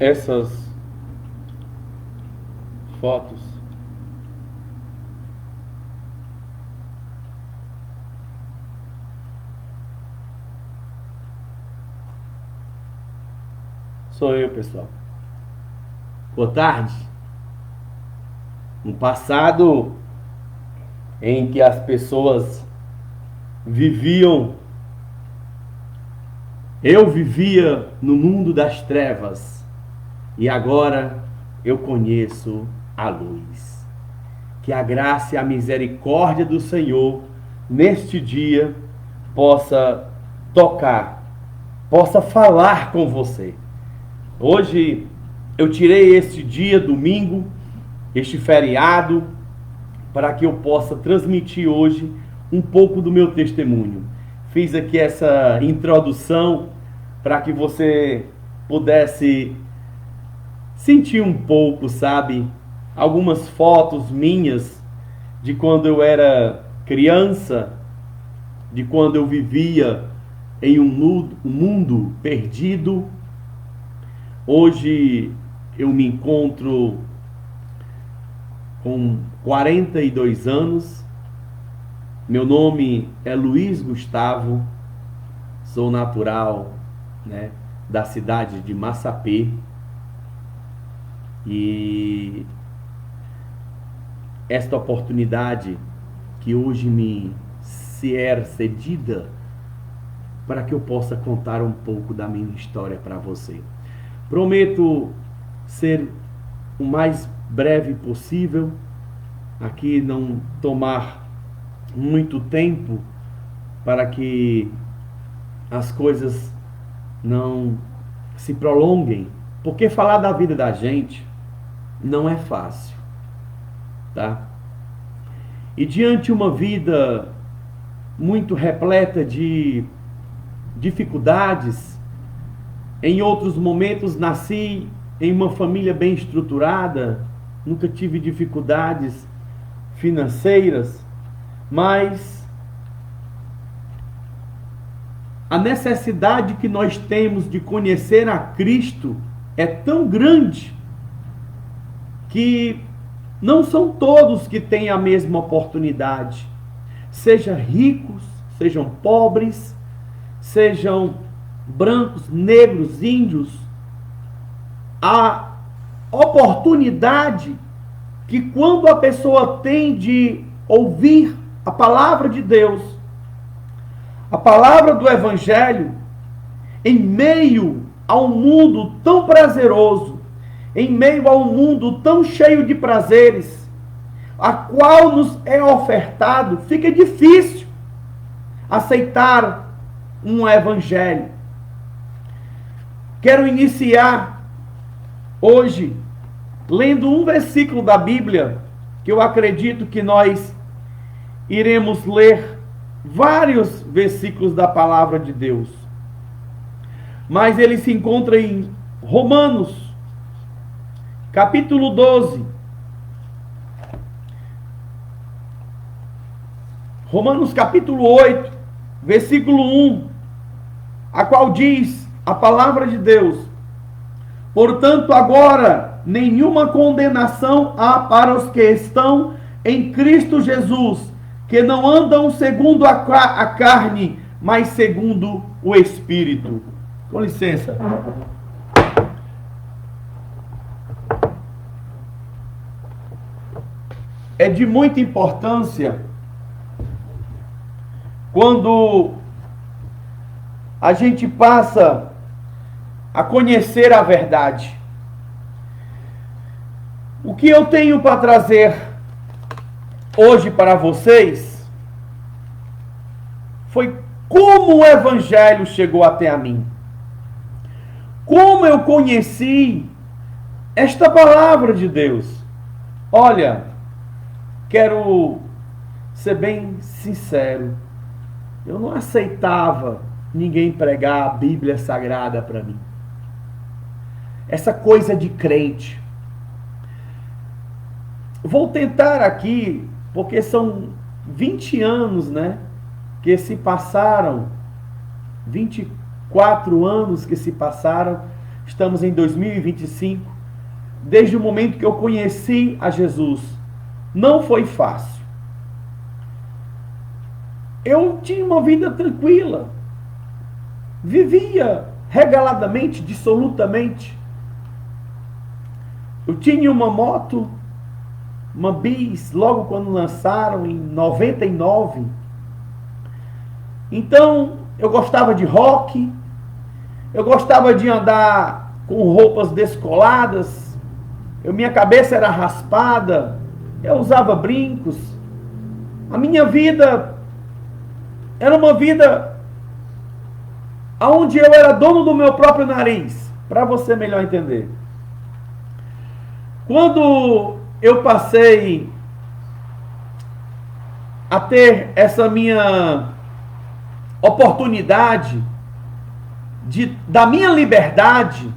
essas fotos. Sou eu, pessoal. Boa tarde. Um passado em que as pessoas viviam, eu vivia no mundo das trevas e agora eu conheço a luz. Que a graça e a misericórdia do Senhor neste dia possa tocar, possa falar com você. Hoje eu tirei este dia, domingo, este feriado, para que eu possa transmitir hoje um pouco do meu testemunho. Fiz aqui essa introdução para que você pudesse sentir um pouco, sabe? Algumas fotos minhas de quando eu era criança, de quando eu vivia em um mundo perdido. Hoje eu me encontro com 42 anos. Meu nome é Luiz Gustavo, sou natural, da cidade de Massapê. E esta oportunidade que hoje me se é cedida para que eu possa contar um pouco da minha história para você. Prometo ser o mais breve possível, aqui não tomar muito tempo para que as coisas não se prolonguem, porque falar da vida da gente não é fácil, tá? E diante de uma vida muito repleta de dificuldades, em outros momentos nasci em uma família bem estruturada, nunca tive dificuldades financeiras, mas a necessidade que nós temos de conhecer a Cristo é tão grande que não são todos que têm a mesma oportunidade. Sejam ricos, sejam pobres, sejam brancos, negros, índios. A oportunidade que quando a pessoa tem de ouvir a palavra de Deus, a palavra do Evangelho, em meio a um mundo tão prazeroso, em meio a um mundo tão cheio de prazeres, a qual nos é ofertado, fica difícil aceitar um Evangelho. Quero iniciar hoje lendo um versículo da Bíblia, que eu acredito que nós iremos ler vários versículos da palavra de Deus. Mas ele se encontra em Romanos, capítulo 12. Romanos capítulo 8, versículo 1, a qual diz a palavra de Deus: portanto, agora nenhuma condenação há para os que estão em Cristo Jesus, que não andam segundo a carne, mas segundo o Espírito. Com licença. É de muita importância quando a gente passa a conhecer a verdade. O que eu tenho para trazer hoje para vocês foi como o Evangelho chegou até a mim. Como eu conheci esta palavra de Deus. Olha, quero ser bem sincero. Eu não aceitava ninguém pregar a Bíblia Sagrada para mim. Essa coisa de crente. Vou tentar aqui, porque são 20 anos, que se passaram, 24 anos que se passaram, estamos em 2025, desde o momento que eu conheci a Jesus, não foi fácil. Eu tinha uma vida tranquila, vivia regaladamente, dissolutamente. Eu tinha uma moto, uma Bis, logo quando lançaram, em 99. Então, eu gostava de rock, eu gostava de andar com roupas descoladas, minha cabeça era raspada, eu usava brincos. A minha vida era uma vida onde eu era dono do meu próprio nariz, para você melhor entender. Quando eu passei a ter essa minha oportunidade da minha liberdade,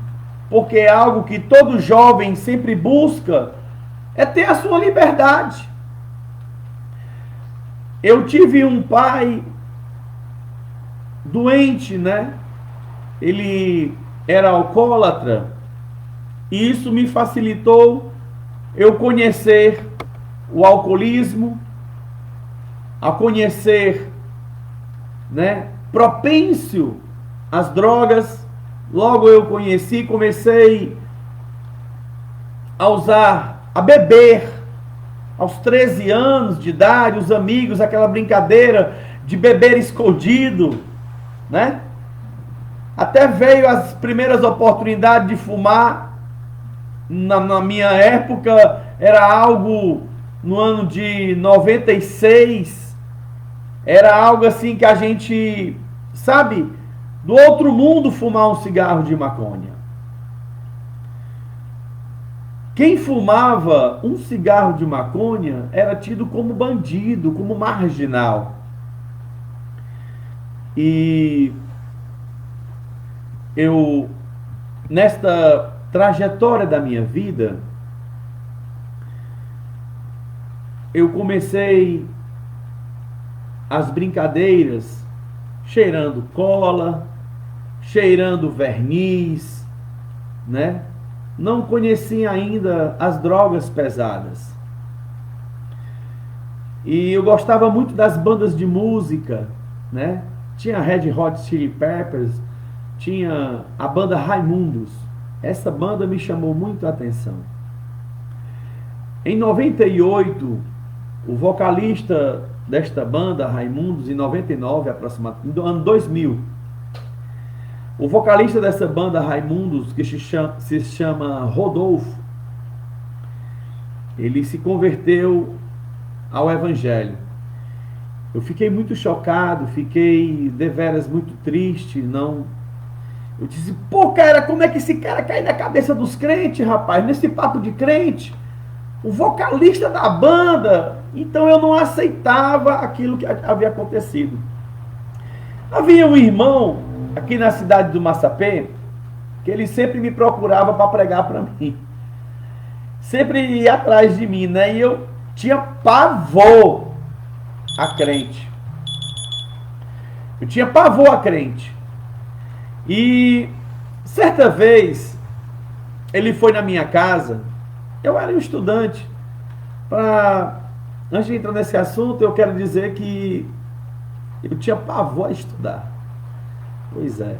porque é algo que todo jovem sempre busca, é ter a sua liberdade. Eu tive um pai doente, né? Ele era alcoólatra, e isso me facilitou eu conhecer o alcoolismo, a conhecer, né, propício às drogas. Logo eu conheci, comecei a beber aos 13 anos de idade, os amigos, aquela brincadeira de beber escondido, né? Até veio as primeiras oportunidades de fumar. Na minha época era algo, no ano de 96, era algo assim que a gente, sabe, do outro mundo, fumar um cigarro de maconha. Quem fumava um cigarro de maconha era tido como bandido, como marginal. E eu, nesta trajetória da minha vida, eu comecei as brincadeiras cheirando cola, cheirando verniz, né? Não conhecia ainda as drogas pesadas. E eu gostava muito das bandas de música, né? Tinha Red Hot Chili Peppers, tinha a banda Raimundos. Essa banda me chamou muito a atenção. Em 98, o vocalista desta banda, Raimundos, em 99 aproximadamente, no ano 2000, o vocalista dessa banda, Raimundos, que se chama Rodolfo, ele se converteu ao Evangelho. Eu fiquei muito chocado, fiquei deveras muito triste, não... Eu disse, pô, cara, como é que esse cara cai na cabeça dos crentes, rapaz? Nesse papo de crente, o vocalista da banda. Então eu não aceitava aquilo que havia acontecido. Havia um irmão aqui na cidade do Massapê, que ele sempre me procurava para pregar para mim. Sempre ia atrás de mim, né? E eu tinha pavor a crente. Eu tinha pavor a crente. E certa vez ele foi na minha casa. Eu era um estudante. Antes de entrar nesse assunto, eu quero dizer que eu tinha pavor a estudar. Pois é.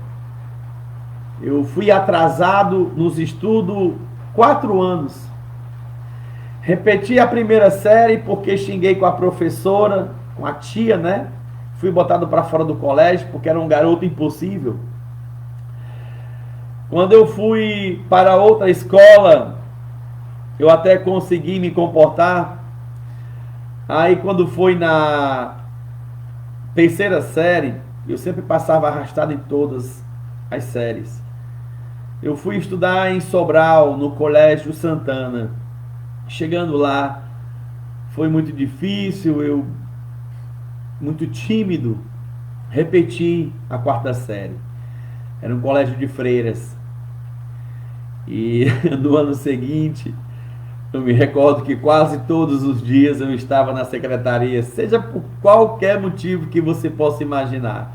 Eu fui atrasado nos estudos 4 anos. Repeti a primeira série porque xinguei com a professora, com a tia, né? Fui botado para fora do colégio porque era um garoto impossível. Quando eu fui para outra escola, eu até consegui me comportar. Aí quando foi na terceira série, eu sempre passava arrastado em todas as séries. Eu fui estudar em Sobral, no Colégio Santana. Chegando lá, foi muito difícil, eu muito tímido, repeti a 4ª série. Era um colégio de freiras. E no ano seguinte, eu me recordo que quase todos os dias eu estava na secretaria, seja por qualquer motivo que você possa imaginar.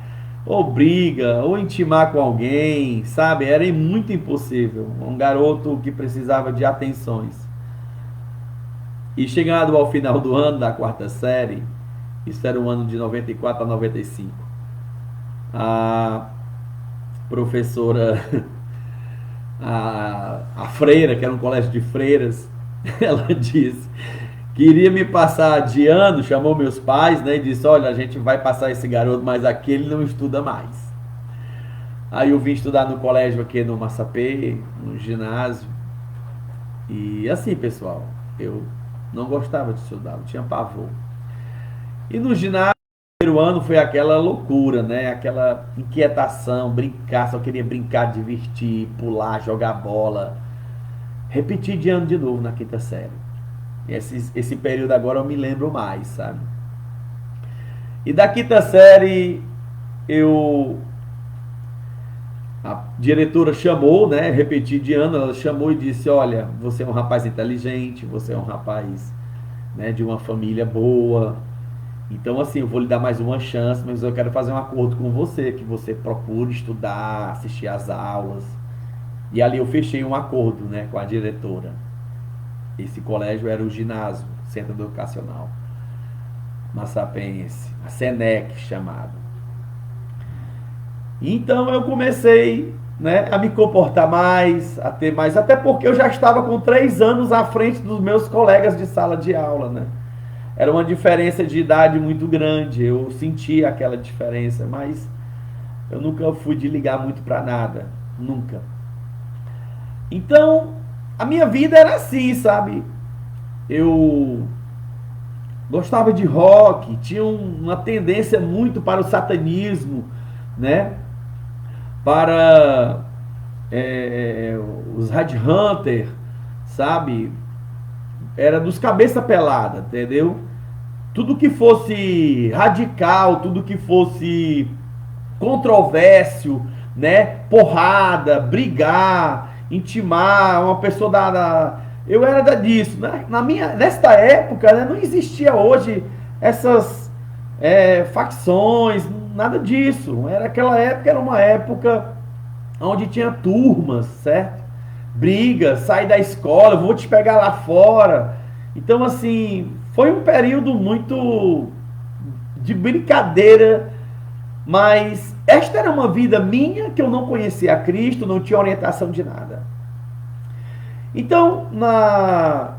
ou briga, ou intimar com alguém, sabe? Era muito impossível. Um garoto que precisava de atenções. E chegado ao final do ano, da quarta série, isso era o ano de 94 a 95, a professora, a freira, que era um colégio de freiras, ela disse que iria me passar de ano, chamou meus pais, né, e disse, olha, a gente vai passar esse garoto, mas aqui ele não estuda mais. Aí eu vim estudar no colégio aqui no Massapê, no ginásio. E assim, pessoal, eu não gostava de estudar, eu tinha pavor. E no ginásio, o primeiro ano foi aquela loucura, né? Aquela inquietação, brincar, só queria brincar, divertir, pular, jogar bola. Repeti de ano de novo na quinta série. Esse período agora eu me lembro mais, sabe? E da quinta série, eu a diretora chamou, né? Repeti de ano, ela chamou e disse: olha, você é um rapaz inteligente, você é um rapaz, né, de uma família boa. Então, assim, eu vou lhe dar mais uma chance, mas eu quero fazer um acordo com você, que você procure estudar, assistir às aulas. E ali eu fechei um acordo, né, com a diretora. Esse colégio era o ginásio, Centro Educacional Massapense, a SENEC chamado. Então eu comecei, né, a me comportar mais, a ter mais, até porque eu já estava com 3 anos à frente dos meus colegas de sala de aula, né? Era uma diferença de idade muito grande, eu sentia aquela diferença, mas eu nunca fui de ligar muito para nada, nunca. Então, a minha vida era assim, sabe? Eu gostava de rock, tinha uma tendência muito para o satanismo, né? Para os Red Hunter, sabe? Era dos cabeça pelada, entendeu? Tudo que fosse radical, tudo que fosse controvérsia, né? Porrada, brigar, intimar uma pessoa eu era disso, né? Nesta época, né, não existia hoje essas facções, nada disso. Aquela época era uma época onde tinha turmas, certo? Brigas, sai da escola, vou te pegar lá fora. Então, assim, foi um período muito de brincadeira, mas esta era uma vida minha que eu não conhecia a Cristo, não tinha orientação de nada. Então, na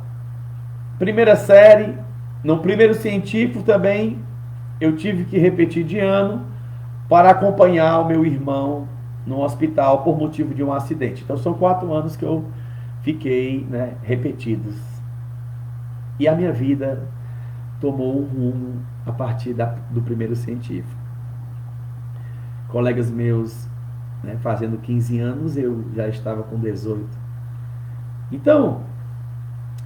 primeira série, no primeiro científico também, eu tive que repetir de ano para acompanhar o meu irmão no hospital por motivo de um acidente. Então, são 4 anos que eu fiquei, né, repetidos. E a minha vida tomou um rumo a partir do primeiro científico. Colegas meus, né, fazendo 15 anos, eu já estava com 18. Então,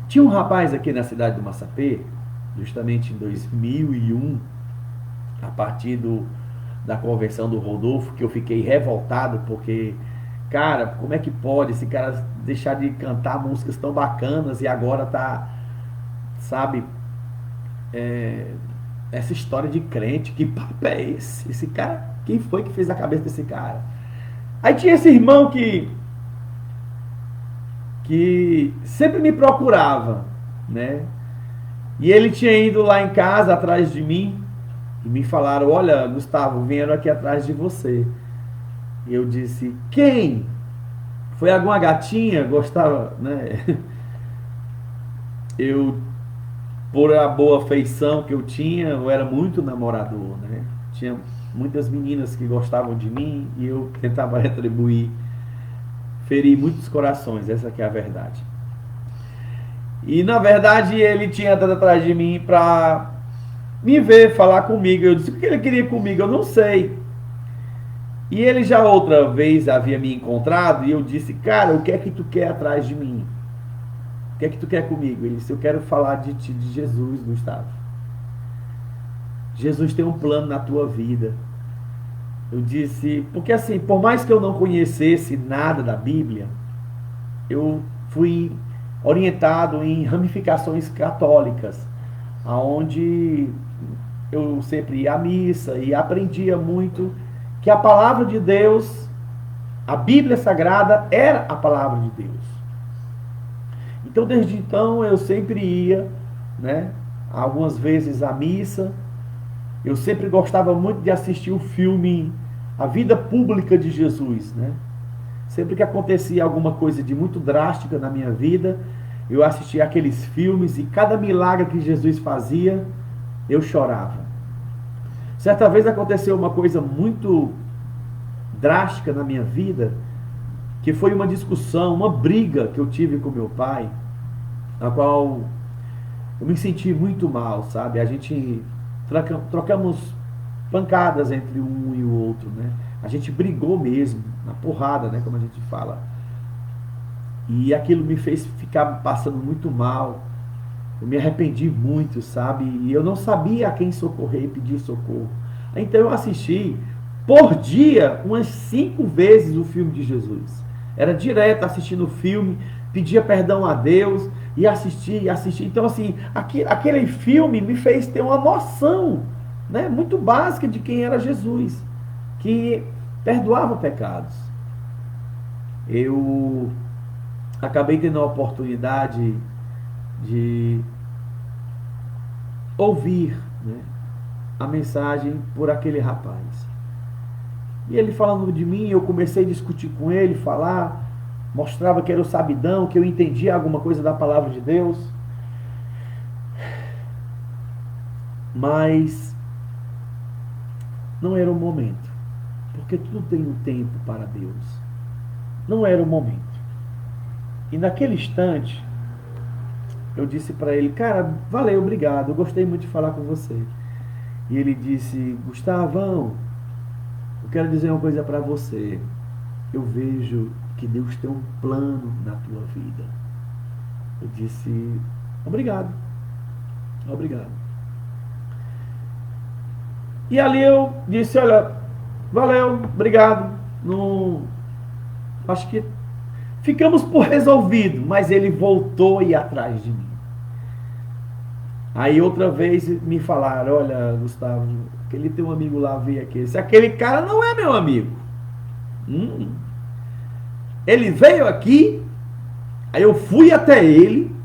tinha um rapaz aqui na cidade do Massapê, justamente em 2001, a partir da conversão do Rodolfo, que eu fiquei revoltado, porque, cara, como é que pode esse cara deixar de cantar músicas tão bacanas e agora tá, sabe, essa história de crente, que papo é esse? Esse cara, quem foi que fez a cabeça desse cara? Aí tinha esse irmão que sempre me procurava, né? E ele tinha ido lá em casa atrás de mim e me falaram: olha, Gustavo, vieram aqui atrás de você. E eu disse: quem? Foi alguma gatinha? Gostava, né? Eu, por a boa feição que eu tinha, eu era muito namorador, né? Tinha muitas meninas que gostavam de mim e eu tentava retribuir. Feri muitos corações, essa que é a verdade. E na verdade ele tinha andado atrás de mim para me ver, falar comigo. Eu disse: o que ele queria comigo? Eu não sei. E ele já outra vez havia me encontrado e eu disse: cara, o que é que tu quer atrás de mim? O que é que tu quer comigo? Ele disse: eu quero falar de ti, de Jesus, Gustavo. Jesus tem um plano na tua vida. Eu disse, porque assim, por mais que eu não conhecesse nada da Bíblia, eu fui orientado em ramificações católicas, aonde eu sempre ia à missa e aprendia muito que a palavra de Deus, a Bíblia Sagrada, era a palavra de Deus. Então, desde então, eu sempre ia, né, algumas vezes à missa. Eu sempre gostava muito de assistir o filme A Vida Pública de Jesus, né? Sempre que acontecia alguma coisa de muito drástica na minha vida, eu assistia aqueles filmes e cada milagre que Jesus fazia, eu chorava. Certa vez aconteceu uma coisa muito drástica na minha vida, que foi uma discussão, uma briga que eu tive com meu pai, na qual eu me senti muito mal, sabe? A gente trocamos pancadas entre um e o outro, né? A gente brigou mesmo, na porrada, né? Como a gente fala. E aquilo me fez ficar passando muito mal. Eu me arrependi muito, sabe? E eu não sabia a quem socorrer e pedir socorro. Então eu assisti por dia umas 5 vezes o filme de Jesus. Era direto assistindo o filme, pedia perdão a Deus e assistia. Então assim, aquele filme me fez ter uma noção, né, muito básica de quem era Jesus, que perdoava pecados. Eu acabei tendo a oportunidade de ouvir, né, a mensagem por aquele rapaz. E ele falando de mim, eu comecei a discutir com ele, falar, mostrava que era o sabidão, que eu entendia alguma coisa da palavra de Deus. Mas não era o momento, porque tudo tem um tempo para Deus. Não era o momento. E naquele instante, eu disse para ele, cara, valeu, obrigado, eu gostei muito de falar com você. E ele disse, Gustavão, eu quero dizer uma coisa para você. Eu vejo que Deus tem um plano na tua vida. Eu disse, obrigado. Obrigado. E ali eu disse, olha, valeu, obrigado. Não, acho que ficamos por resolvido, mas ele voltou a ir atrás de mim. Aí outra vez me falaram, olha, Gustavo, aquele teu amigo lá veio aqui. Se aquele cara não é meu amigo. Ele veio aqui, aí eu fui até ele,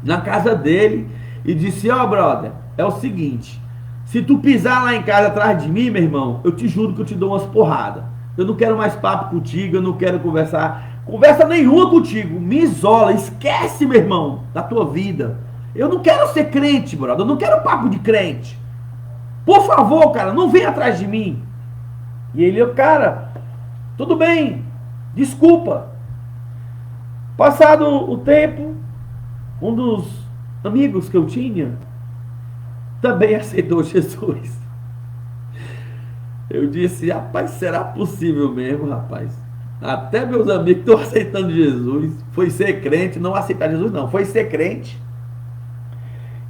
na casa dele, e disse, ó, brother, é o seguinte, se tu pisar lá em casa atrás de mim, meu irmão, eu te juro que eu te dou umas porradas. Eu não quero mais papo contigo, eu não quero conversa nenhuma contigo. Me isola, esquece, meu irmão, da tua vida. Eu não quero ser crente, brother, eu não quero papo de crente. Por favor, cara, não vem atrás de mim. E ele, cara, tudo bem, desculpa. Passado o tempo, um dos amigos que eu tinha também aceitou Jesus. Eu disse, rapaz, será possível mesmo, rapaz? Até meus amigos estão aceitando Jesus. Foi ser crente, não aceitar Jesus não, foi ser crente.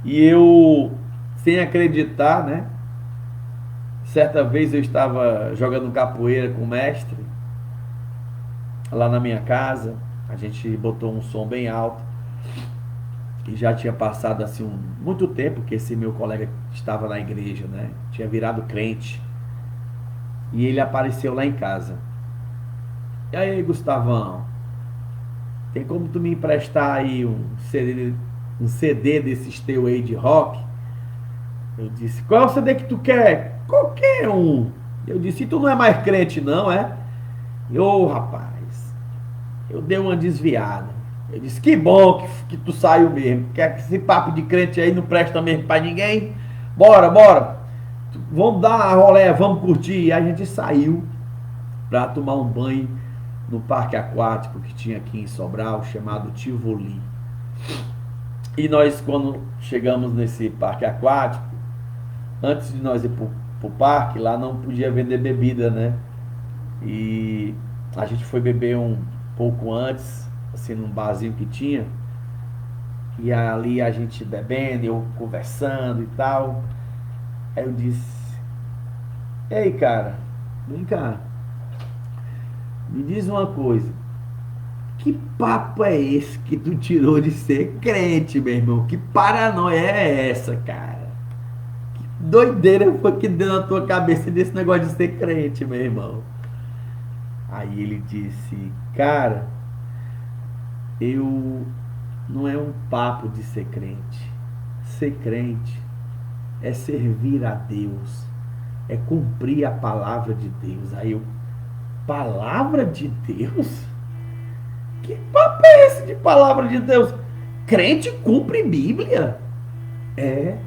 E eu, sem acreditar, né? Certa vez eu estava jogando capoeira com o mestre, lá na minha casa. A gente botou um som bem alto. E já tinha passado assim muito tempo que esse meu colega estava na igreja, né? Tinha virado crente. E ele apareceu lá em casa. E aí, Gustavão, tem como tu me emprestar aí um CD desses teu aí de rock? Eu disse, qual é o CD que tu quer? Qualquer um. Eu disse, tu não é mais crente não, é? Ô, rapaz, eu dei uma desviada. Eu disse, que bom que tu saiu mesmo. Que esse papo de crente aí não presta mesmo pra ninguém. Bora. Vamos dar uma rolé, vamos curtir. E a gente saiu pra tomar um banho no parque aquático que tinha aqui em Sobral, chamado Tivoli. E nós, quando chegamos nesse parque aquático, antes de nós ir pro parque, lá não podia vender bebida, né? E a gente foi beber um pouco antes, assim, num barzinho que tinha. E ali a gente bebendo, eu conversando e tal. Aí eu disse, ei, cara, vem cá, me diz uma coisa, que papo é esse que tu tirou de ser crente, meu irmão? Que paranoia é essa, cara? Que doideira foi que deu na tua cabeça desse negócio de ser crente, meu irmão? Aí ele disse, cara, eu não é um papo de ser crente. Ser crente é servir a Deus, é cumprir a palavra de Deus. Aí eu, palavra de Deus? Que papo é esse de palavra de Deus? Crente cumpre Bíblia? É.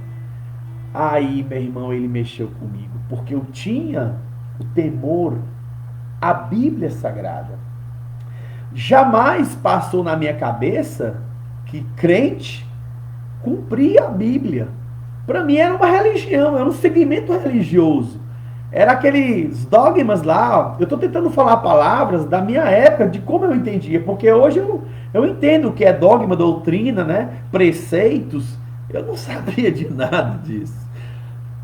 Aí, meu irmão, ele mexeu comigo, porque eu tinha o temor à Bíblia Sagrada. Jamais passou na minha cabeça que crente cumpria a Bíblia. Para mim era uma religião, era um segmento religioso. Era aqueles dogmas lá, ó. Eu estou tentando falar palavras da minha época, de como eu entendia, porque hoje eu entendo o que é dogma, doutrina, né? Preceitos. Eu não sabia de nada disso.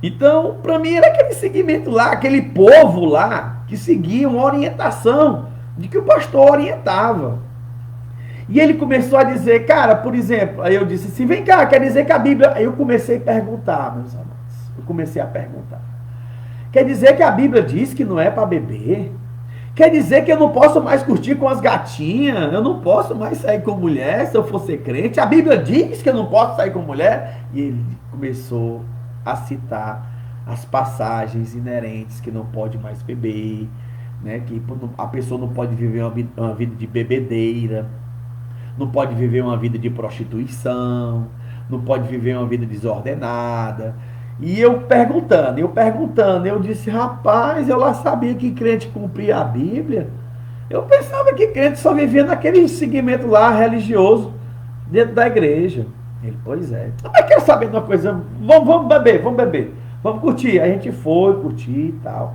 Então, para mim era aquele segmento lá, aquele povo lá, que seguia uma orientação de que o pastor orientava. E ele começou a dizer, cara, por exemplo, aí eu disse assim, vem cá, quer dizer que a Bíblia... Aí eu comecei a perguntar, meus amados. Eu comecei a perguntar. Quer dizer que a Bíblia diz que não é para beber? Quer dizer que eu não posso mais curtir com as gatinhas? Eu não posso mais sair com mulher se eu for ser crente? A Bíblia diz que eu não posso sair com mulher? E ele começou a citar as passagens inerentes que não pode mais beber, né? Que a pessoa não pode viver uma vida de bebedeira, não pode viver uma vida de prostituição, não pode viver uma vida desordenada. E eu perguntando, eu disse, rapaz, eu lá sabia que crente cumpria a Bíblia. Eu pensava que crente só vivia naquele segmento lá religioso, dentro da igreja. Ele, pois é. Mas quero saber de uma coisa, vamos beber, vamos curtir. A gente foi curtir e tal.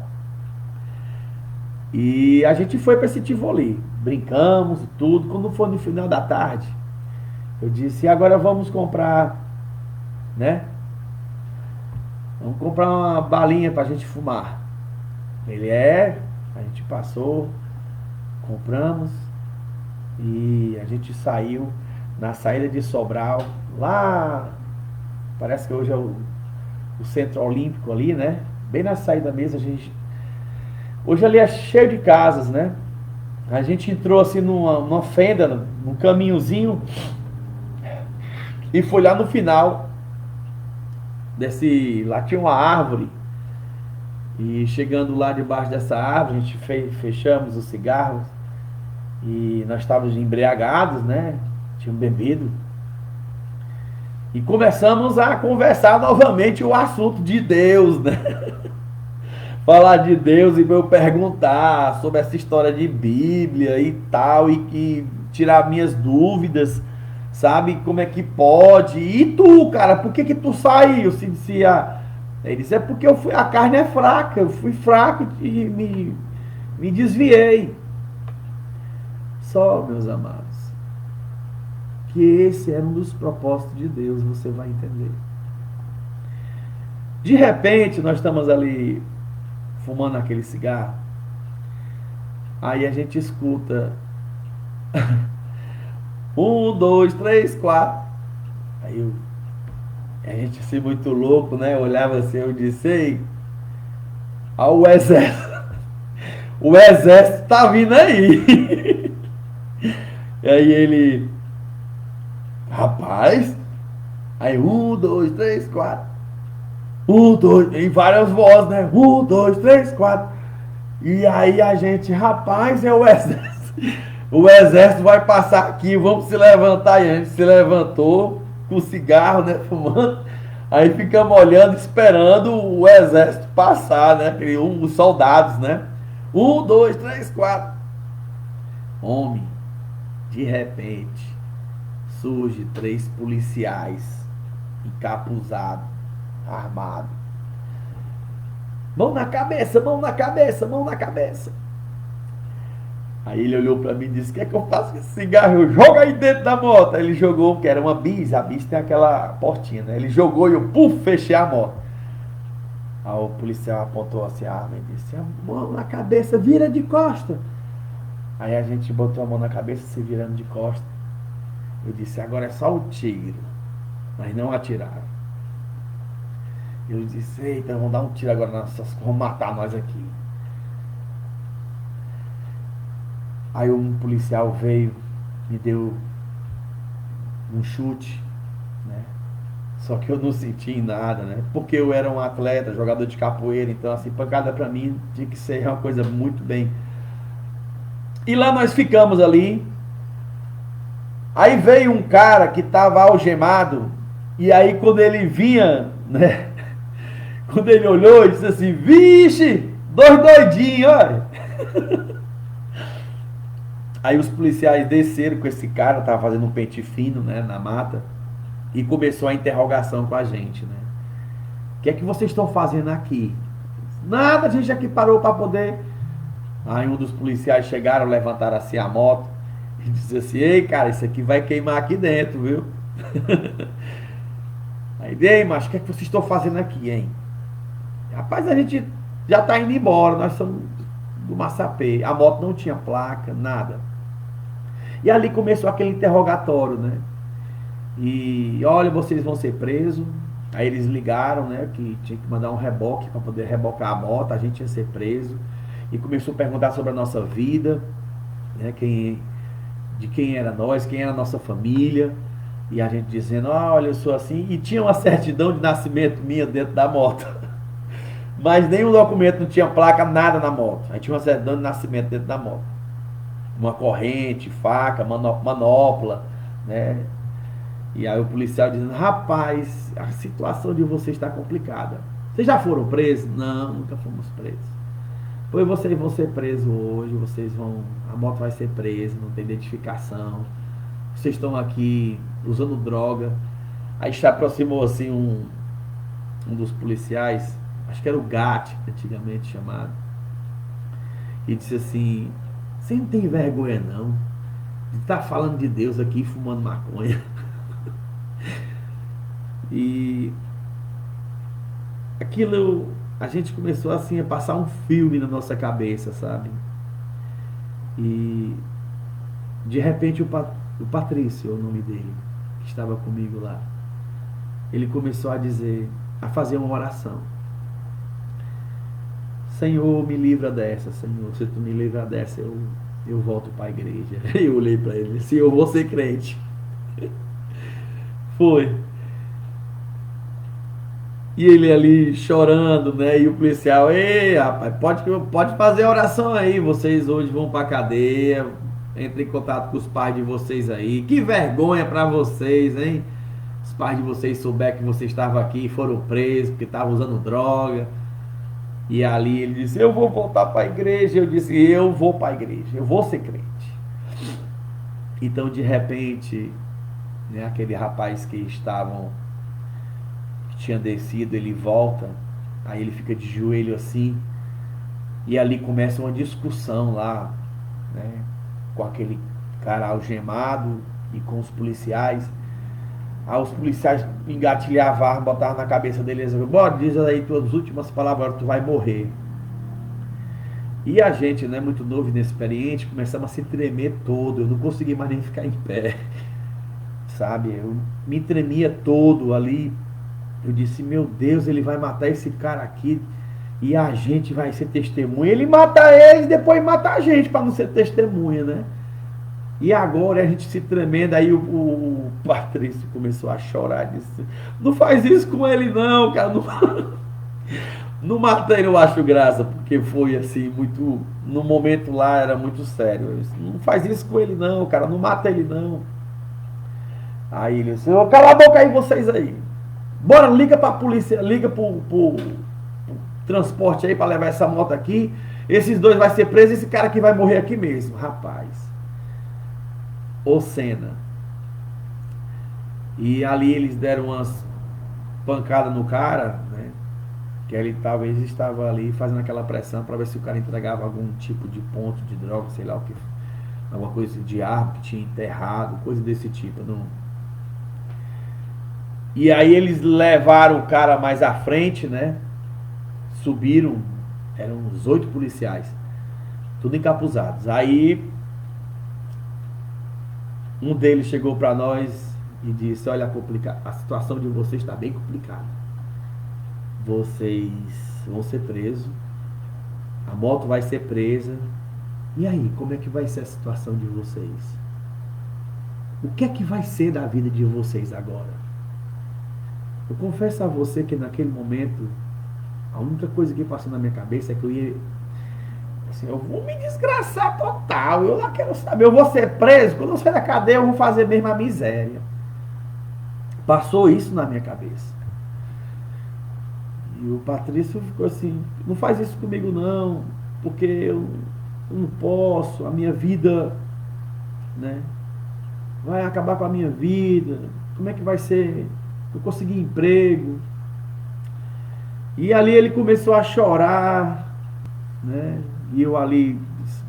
E a gente foi para esse Tivoli, brincamos e tudo. Quando foi no final da tarde, eu disse, e agora vamos comprar, né? Vamos comprar uma balinha pra gente fumar. Ele a gente passou, compramos e a gente saiu na saída de Sobral, lá, parece que hoje é o Centro Olímpico ali, né? Bem na saída mesmo, hoje ali é cheio de casas, né? A gente entrou assim numa fenda, num caminhozinho e foi lá no final lá tinha uma árvore e chegando lá debaixo dessa árvore a gente fechamos os cigarros e nós estávamos embriagados, né? Tínhamos bebido e começamos a conversar novamente o assunto de Deus, né? Falar de Deus e eu perguntar sobre essa história de Bíblia e tal e tirar minhas dúvidas, sabe, como é que pode? E tu, cara, por que tu saiu? Ele disse, é porque a carne é fraca, eu fui fraco e me desviei. Só, meus amados, que esse era um dos propósitos de Deus, você vai entender. De repente, nós estamos ali fumando aquele cigarro, aí a gente escuta 1, 2, 3, 4. Aí a gente assim muito louco, né? Eu olhava assim, eu disse, ei, ó, o exército. O exército tá vindo aí. E aí ele, rapaz, aí 1, 2, 3, 4. 1, 2, em várias vozes, né? 1, 2, 3, 4. E aí a gente, rapaz, é o exército. O exército vai passar aqui, vamos se levantar. E a gente se levantou com o cigarro, né? Fumando. Aí ficamos olhando, esperando o exército passar, né? Os soldados, né? 1, 2, 3, 4. Homem, de repente, surge 3 policiais encapuzados, armados. Mão na cabeça, mão na cabeça, mão na cabeça. Aí ele olhou pra mim e disse, o que é que eu faço com esse cigarro? Eu jogo aí dentro da moto. Aí ele jogou, que era uma bis, a bis tem aquela portinha, né? Ele jogou e eu, puf, fechei a moto. Aí o policial apontou assim a arma e disse, a mão na cabeça, vira de costa. Aí a gente botou a mão na cabeça, se virando de costa. Eu disse, agora é só o tiro. Mas não atiraram. Eu disse, eita, vão dar um tiro agora nessas, vão matar nós aqui. Aí um policial veio, me deu um chute, né? Só que eu não senti nada, né? Porque eu era um atleta, jogador de capoeira, então assim, pancada pra mim tinha que ser uma coisa muito bem. E lá nós ficamos ali. Aí veio um cara que tava algemado, e aí quando ele vinha, né? Quando ele olhou, ele disse assim, vixe, dois doidinhos, olha. Aí os policiais desceram com esse cara, tava fazendo um pente fino, né, na mata, e começou a interrogação com a gente, né? O que é que vocês estão fazendo aqui? Nada, a gente aqui parou para poder. Aí um dos policiais chegaram, levantaram assim a moto e disse assim, ei cara, isso aqui vai queimar aqui dentro, viu? Aí, ei, mas o que é que vocês estão fazendo aqui, hein? Rapaz, a gente já tá indo embora, nós somos do Massapê. A moto não tinha placa, nada. E ali começou aquele interrogatório, né? E olha, vocês vão ser presos. Aí eles ligaram, né? Que tinha que mandar um reboque para poder rebocar a moto, a gente ia ser preso. E começou a perguntar sobre a nossa vida, né? De quem era nós, quem era a nossa família. E a gente dizendo, olha, eu sou assim. E tinha uma certidão de nascimento minha dentro da moto. Mas nenhum documento, não tinha placa, nada na moto. Aí tinha uma certidão de nascimento dentro da moto. Uma corrente, faca, manopla, né? E aí o policial dizendo, rapaz, a situação de vocês está complicada. Vocês já foram presos? Não, nunca fomos presos. Pois vocês vão ser presos hoje, a moto vai ser presa, não tem identificação. Vocês estão aqui usando droga. Aí se aproximou assim um dos policiais, acho que era o GAT, antigamente chamado, e disse assim, você não tem vergonha não de estar falando de Deus aqui fumando maconha? E aquilo, a gente começou assim a passar um filme na nossa cabeça, sabe? E de repente o Patrício, é o nome dele, que estava comigo lá, ele começou a dizer, a fazer uma oração. Senhor, me livra dessa, Senhor, se tu me livra dessa, eu volto para a igreja. Eu olhei para ele, Senhor, eu vou ser crente. Foi. E ele ali chorando, né? E o policial, ei, rapaz, pode fazer oração aí, vocês hoje vão pra cadeia, entre em contato com os pais de vocês aí. Que vergonha pra vocês, hein? Os pais de vocês souberam que vocês estavam aqui e foram presos porque estavam usando droga. E ali ele disse, eu vou voltar pra igreja. Eu disse, eu vou pra igreja, eu vou ser crente. Então, de repente, né, aquele rapaz que tinha descido, ele volta, aí ele fica de joelho assim, e ali começa uma discussão lá, né, com aquele cara algemado e com os policiais. Aí os policiais engatilhavam a arma, botavam na cabeça dele e diziam, bora, diz aí tuas últimas palavras, tu vai morrer. E a gente, né, muito novo e inexperiente, começamos a se tremer todo, eu não consegui mais nem ficar em pé, sabe, eu me tremia todo ali. Eu disse, meu Deus, ele vai matar esse cara aqui e a gente vai ser testemunha. Ele mata eles e depois mata a gente para não ser testemunha, né? E agora a gente se tremendo, aí o Patrício começou a chorar, disse, não faz isso com ele não, cara, não mata ele, eu acho graça, porque foi assim, muito, no momento lá era muito sério. Eu disse, não faz isso com ele não, cara, não mata ele não. Aí ele disse, cala a boca aí vocês aí. Bora, liga pra polícia, liga pro transporte aí pra levar essa moto aqui. Esses dois vai ser presos, esse cara aqui vai morrer aqui mesmo. Rapaz. Ô cena. E ali eles deram umas pancadas no cara, né? Que ele talvez estava ali fazendo aquela pressão pra ver se o cara entregava algum tipo de ponto de droga, sei lá o que. Alguma coisa de arma que tinha enterrado, coisa desse tipo. Não. E aí eles levaram o cara mais à frente, né? Subiram, eram uns 8 policiais, tudo encapuzados. Aí um deles chegou para nós e disse, olha, a situação de vocês está bem complicada. vocês vão ser presos, a moto vai ser presa. E aí, como é que vai ser a situação de vocês? O que é que vai ser da vida de vocês agora? Eu confesso a você que naquele momento, a única coisa que passou na minha cabeça é que eu ia, assim, eu vou me desgraçar total, eu não quero saber, eu vou ser preso, quando eu sair da cadeia eu vou fazer mesmo a miséria. Passou isso na minha cabeça. E o Patrício ficou assim, não faz isso comigo não, porque eu não posso, a minha vida, né, vai acabar com a minha vida, como é que vai ser, eu consegui emprego. E ali ele começou a chorar, né, e eu ali, disse,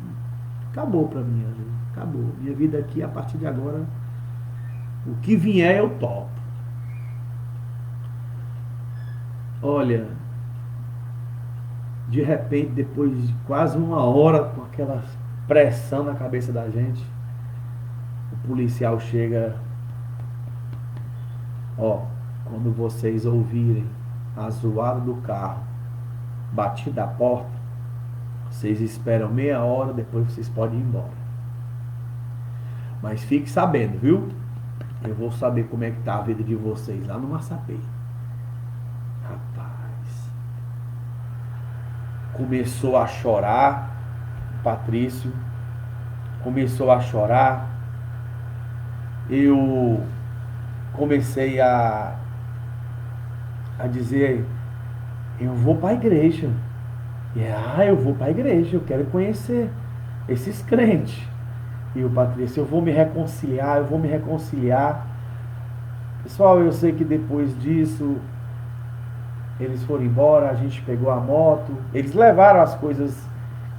acabou pra mim, ali, acabou, minha vida aqui a partir de agora, o que vier eu topo. Olha, de repente, depois de quase uma hora com aquela pressão na cabeça da gente, o policial chega, ó, quando vocês ouvirem a zoada do carro, batida da porta, vocês esperam meia hora, depois vocês podem ir embora. Mas fique sabendo, viu? Eu vou saber como é que tá a vida de vocês lá no Massapê. Rapaz, começou a chorar, o Patrício começou a chorar. Eu comecei a dizer, eu vou para a igreja. Eu vou para a igreja, eu quero conhecer esses crentes. E o Patrício, eu vou me reconciliar. Pessoal, eu sei que depois disso eles foram embora, a gente pegou a moto, eles levaram as coisas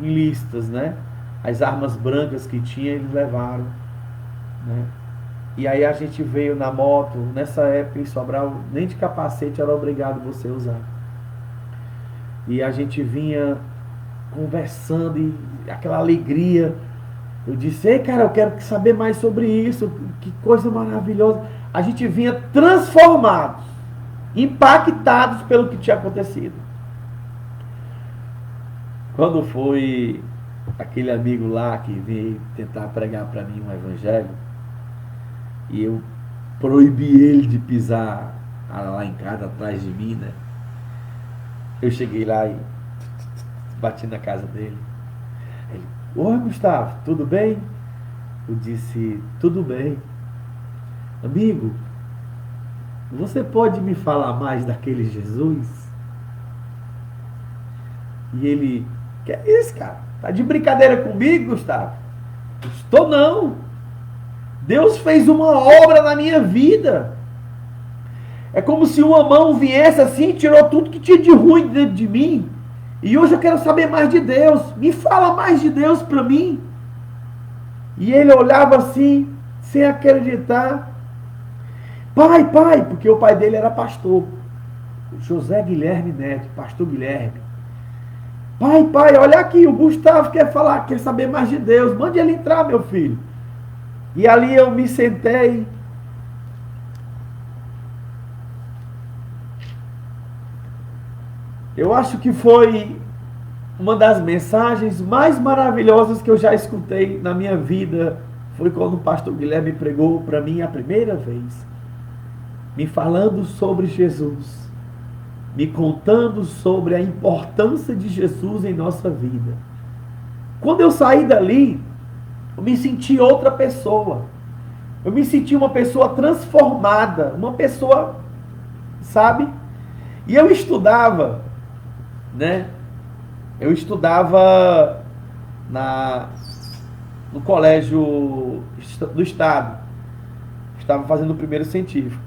ilícitas, né? As armas brancas que tinha, eles levaram, né? E aí a gente veio na moto, nessa época em Sobral, nem de capacete era obrigado você usar. E a gente vinha conversando e aquela alegria. Eu disse, ei cara, eu quero saber mais sobre isso, que coisa maravilhosa. A gente vinha transformados, impactados pelo que tinha acontecido. Quando foi aquele amigo lá que veio tentar pregar para mim um evangelho, e eu proibi ele de pisar lá em casa, atrás de mim, né? Eu cheguei lá e bati na casa dele. Ele, oi Gustavo, tudo bem? Eu disse, tudo bem. Amigo, você pode me falar mais daquele Jesus? E ele, que é isso, cara? Tá de brincadeira comigo, Gustavo? Estou não. Deus fez uma obra na minha vida. É como se uma mão viesse assim e tirou tudo que tinha de ruim dentro de mim. E hoje eu quero saber mais de Deus. Me fala mais de Deus para mim. E ele olhava assim, sem acreditar. Pai, porque o pai dele era pastor. José Guilherme Neto, pastor Guilherme. Pai, olha aqui, o Gustavo quer falar, quer saber mais de Deus. Mande ele entrar, meu filho. E ali eu me sentei. Eu acho que foi uma das mensagens mais maravilhosas que eu já escutei na minha vida. Foi quando o pastor Guilherme pregou para mim a primeira vez. Me falando sobre Jesus. Me contando sobre a importância de Jesus em nossa vida. Quando eu saí dali, eu me senti outra pessoa. Eu me senti uma pessoa transformada. Uma pessoa, sabe? E eu estudava, né? Eu estudava no colégio do estado. Estava fazendo o primeiro científico.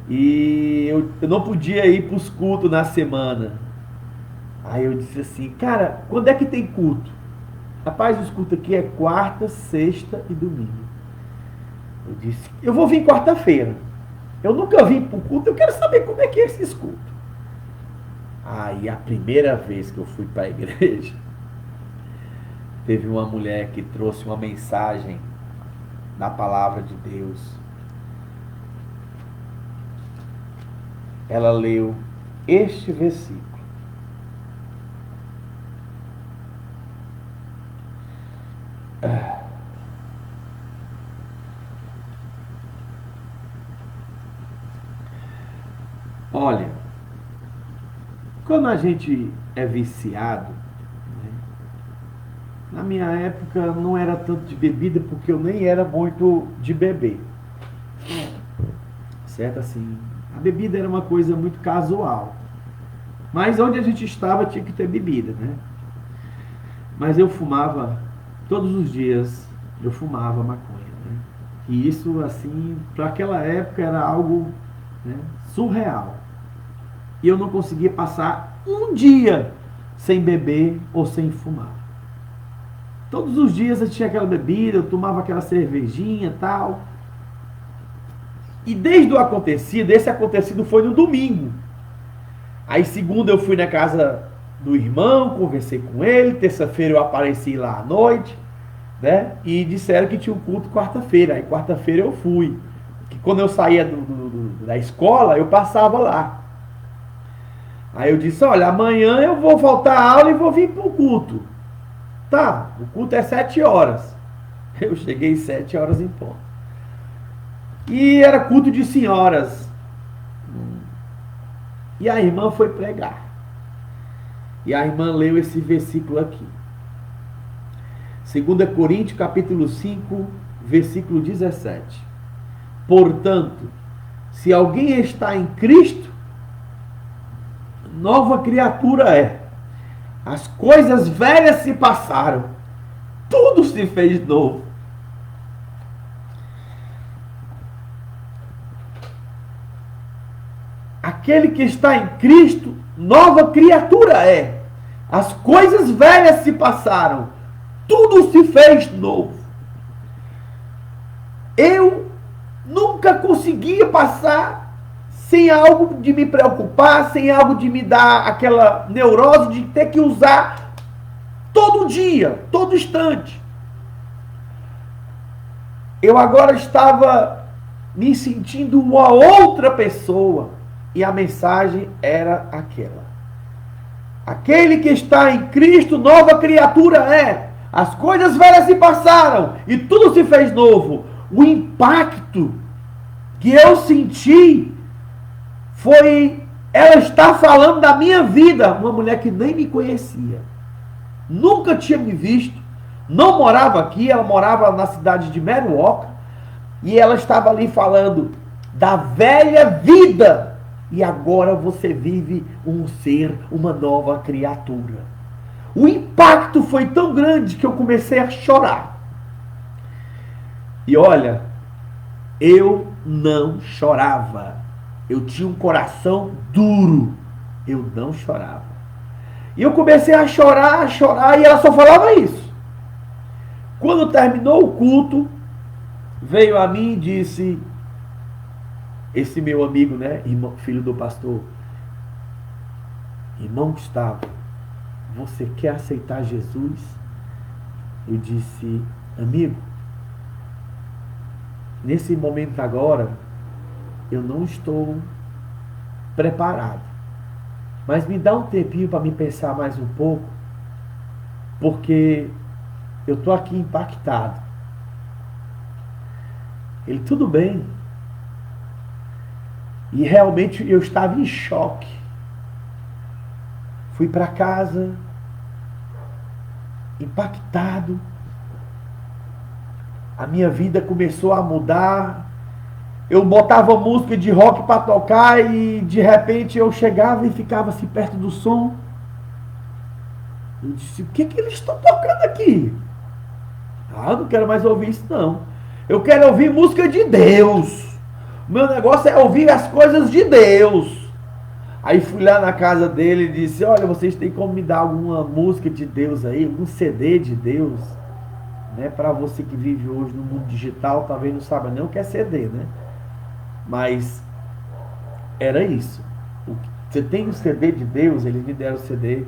E eu não podia ir para os cultos na semana. Aí eu disse assim, cara, quando é que tem culto? Rapaz, os cultos aqui é quarta, sexta e domingo. Eu disse, eu vou vir quarta-feira. Eu nunca vim para o culto, eu quero saber como é que é esses cultos. Aí a primeira vez que eu fui para a igreja, teve uma mulher que trouxe uma mensagem da palavra de Deus. Ela leu este versículo. Olha, quando a gente é viciado, né, na minha época não era tanto de bebida, porque eu nem era muito de beber. Certo? Assim, a bebida era uma coisa muito casual. Mas onde a gente estava tinha que ter bebida, né? Mas eu fumava todos os dias, eu fumava maconha, né? E isso, assim, para aquela época era algo, né, surreal. E eu não conseguia passar um dia sem beber ou sem fumar. Todos os dias eu tinha aquela bebida, eu tomava aquela cervejinha e tal. E desde o acontecido, esse acontecido foi no domingo. Aí segunda eu fui na casa do irmão, conversei com ele, terça-feira eu apareci lá à noite, né? E disseram que tinha um culto quarta-feira. Aí quarta-feira eu fui. Que quando eu saía da escola, eu passava lá. Aí eu disse, olha, amanhã eu vou faltar a aula e vou vir pro culto. Tá, o culto é 7 horas. Eu cheguei 7 horas em ponto. E era culto de senhoras. E a irmã foi pregar. E a irmã leu esse versículo aqui. 2 Coríntios capítulo 5, versículo 17. Portanto, se alguém está em Cristo, nova criatura é. As coisas velhas se passaram, tudo se fez novo. Aquele que está em Cristo, nova criatura é. As coisas velhas se passaram, tudo se fez novo. Eu nunca conseguia passar sem algo de me preocupar, sem algo de me dar aquela neurose de ter que usar todo dia, todo instante. Eu agora estava me sentindo uma outra pessoa e a mensagem era aquela. Aquele que está em Cristo, nova criatura é. As coisas velhas se passaram e tudo se fez novo. O impacto que eu senti foi ela estar falando da minha vida. Uma mulher que nem me conhecia, nunca tinha me visto, não morava aqui, ela morava na cidade de Meruoca, e ela estava ali falando da velha vida, e agora você vive um ser, uma nova criatura. O impacto foi tão grande que eu comecei a chorar. E olha, eu não chorava. Eu tinha um coração duro. Eu não chorava. E eu comecei a chorar, e ela só falava isso. Quando terminou o culto, veio a mim e disse, esse meu amigo, né, irmão, filho do pastor, irmão Gustavo, você quer aceitar Jesus? Eu disse, amigo, nesse momento agora, eu não estou preparado. Mas me dá um tempinho para me pensar mais um pouco, porque eu estou aqui impactado. Ele, tudo bem. E realmente eu estava em choque. Fui para casa, impactado. A minha vida começou a mudar. Eu botava música de rock para tocar e de repente eu chegava e ficava assim perto do som. Eu disse, o que eles estão tocando aqui? Ah, eu não quero mais ouvir isso não. Eu quero ouvir música de Deus. O meu negócio é ouvir as coisas de Deus. Aí fui lá na casa dele e disse, olha, vocês têm como me dar alguma música de Deus aí, algum CD de Deus? Né? Para você que vive hoje no mundo digital, talvez não saiba nem o que é CD, né? Mas era isso. Você tem um CD de Deus? Eles me deram o CD.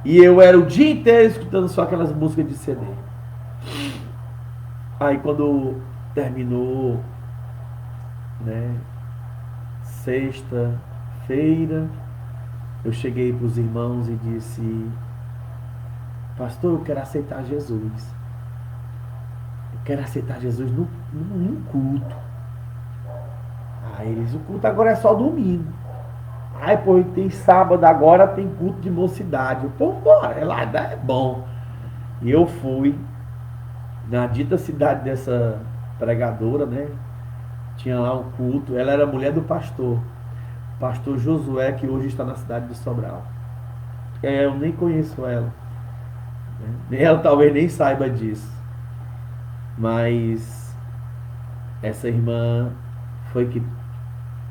E eu era o dia inteiro escutando só aquelas músicas de CD. Aí quando terminou, né, sexta-feira, eu cheguei para os irmãos e disse: pastor, eu quero aceitar Jesus. Eu quero aceitar Jesus num culto. Aí eles: o culto agora é só domingo. Aí, pô, tem sábado agora, tem culto de mocidade. Pô, bora, é lá, é bom. E eu fui na dita cidade dessa pregadora, né? Tinha lá um culto. Ela era mulher do pastor Josué, que hoje está na cidade de Sobral. Eu nem conheço ela, né? Ela talvez nem saiba disso. Mas essa irmã foi que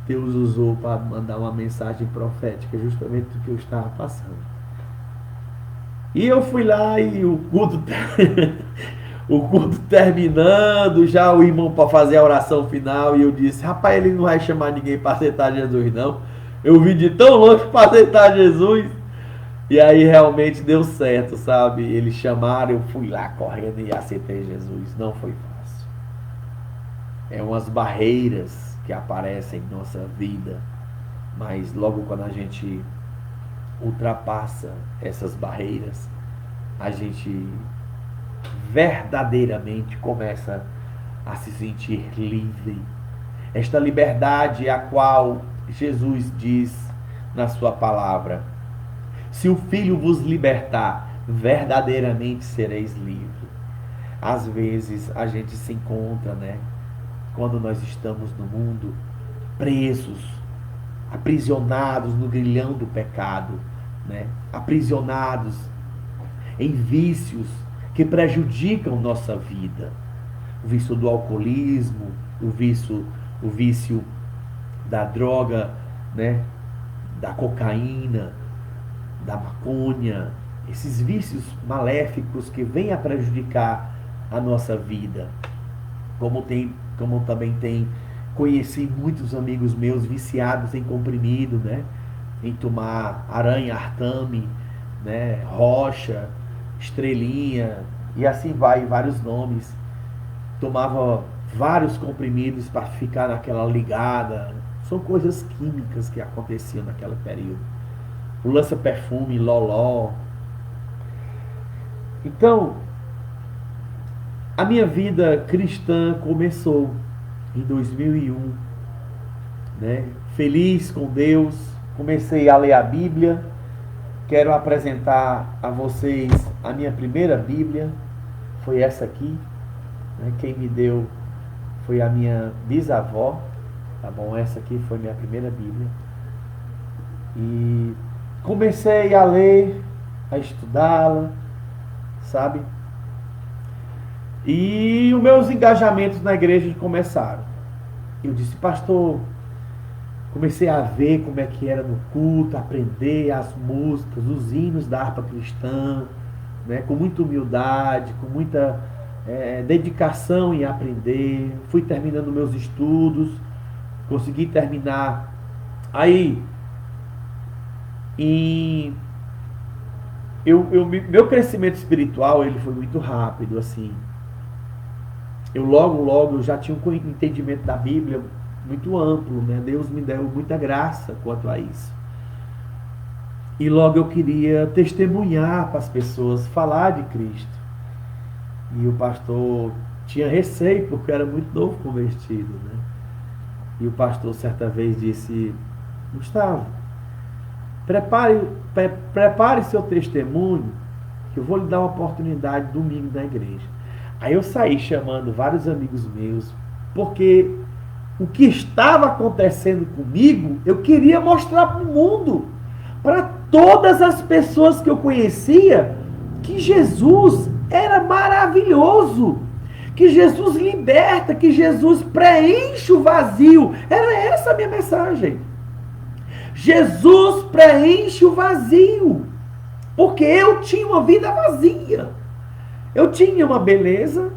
Deus usou para mandar uma mensagem profética, justamente do que eu estava passando. E eu fui lá e o culto terminando, já o irmão para fazer a oração final, e eu disse: rapaz, ele não vai chamar ninguém para aceitar Jesus, não. Eu vim de tão longe para aceitar Jesus. E aí realmente deu certo, sabe? Eles chamaram, eu fui lá correndo e aceitei Jesus. Não foi fácil. É umas barreiras que aparecem em nossa vida, mas logo quando a gente ultrapassa essas barreiras, a gente verdadeiramente começa a se sentir livre. Esta liberdade a qual Jesus diz na sua palavra: se o Filho vos libertar, verdadeiramente sereis livres. Às vezes a gente se encontra, né, quando nós estamos no mundo, presos, aprisionados no grilhão do pecado, né, aprisionados em vícios que prejudicam nossa vida. O vício do alcoolismo, o vício da droga, né, da cocaína, da maconha, esses vícios maléficos que vêm a prejudicar a nossa vida. Como também conheci muitos amigos meus viciados em comprimido, né, em tomar aranha, artame, né, rocha, estrelinha, e assim vai, vários nomes. Tomava vários comprimidos para ficar naquela ligada. São coisas químicas que aconteciam naquele período. O lança-perfume, loló. Então, a minha vida cristã começou em 2001, né? Feliz com Deus, comecei a ler a Bíblia. Quero apresentar a vocês a minha primeira Bíblia. Foi essa aqui, né? Quem me deu foi a minha bisavó, tá bom? Essa aqui foi minha primeira Bíblia. E comecei a ler, a estudá-la, sabe? E os meus engajamentos na igreja começaram. Eu disse: pastor, comecei a ver como é que era no culto, aprender as músicas, os hinos da harpa cristã, né, com muita humildade, com muita dedicação em aprender. Fui terminando meus estudos, consegui terminar. Aí, meu crescimento espiritual ele foi muito rápido, assim. Eu logo já tinha um entendimento da Bíblia muito amplo, né? Deus me deu muita graça quanto a isso. E logo eu queria testemunhar para as pessoas, falar de Cristo. E o pastor tinha receio, porque eu era muito novo convertido, né? E o pastor certa vez disse: Gustavo, prepare seu testemunho, que eu vou lhe dar uma oportunidade domingo na igreja. Aí eu saí chamando vários amigos meus, porque o que estava acontecendo comigo, eu queria mostrar para o mundo, para todas as pessoas que eu conhecia, que Jesus era maravilhoso, que Jesus liberta, que Jesus preenche o vazio. Era essa a minha mensagem. Jesus preenche o vazio, porque eu tinha uma vida vazia. Eu tinha uma beleza,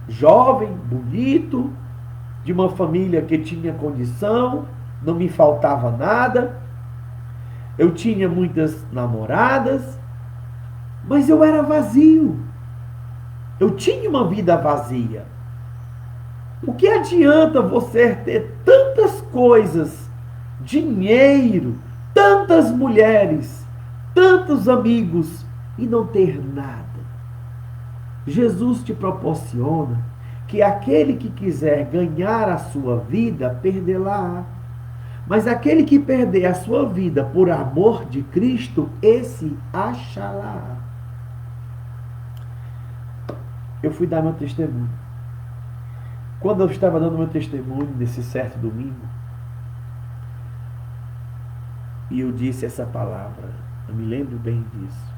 jovem, bonito, de uma família que tinha condição, não me faltava nada. Eu tinha muitas namoradas, mas eu era vazio. Eu tinha uma vida vazia. O que adianta você ter tantas coisas, dinheiro, tantas mulheres, tantos amigos e não ter nada. Jesus te proporciona que aquele que quiser ganhar a sua vida, perdê-la. Mas aquele que perder a sua vida por amor de Cristo, esse achará. Eu fui dar meu testemunho. Quando eu estava dando meu testemunho nesse certo domingo, e eu disse essa palavra, eu me lembro bem disso.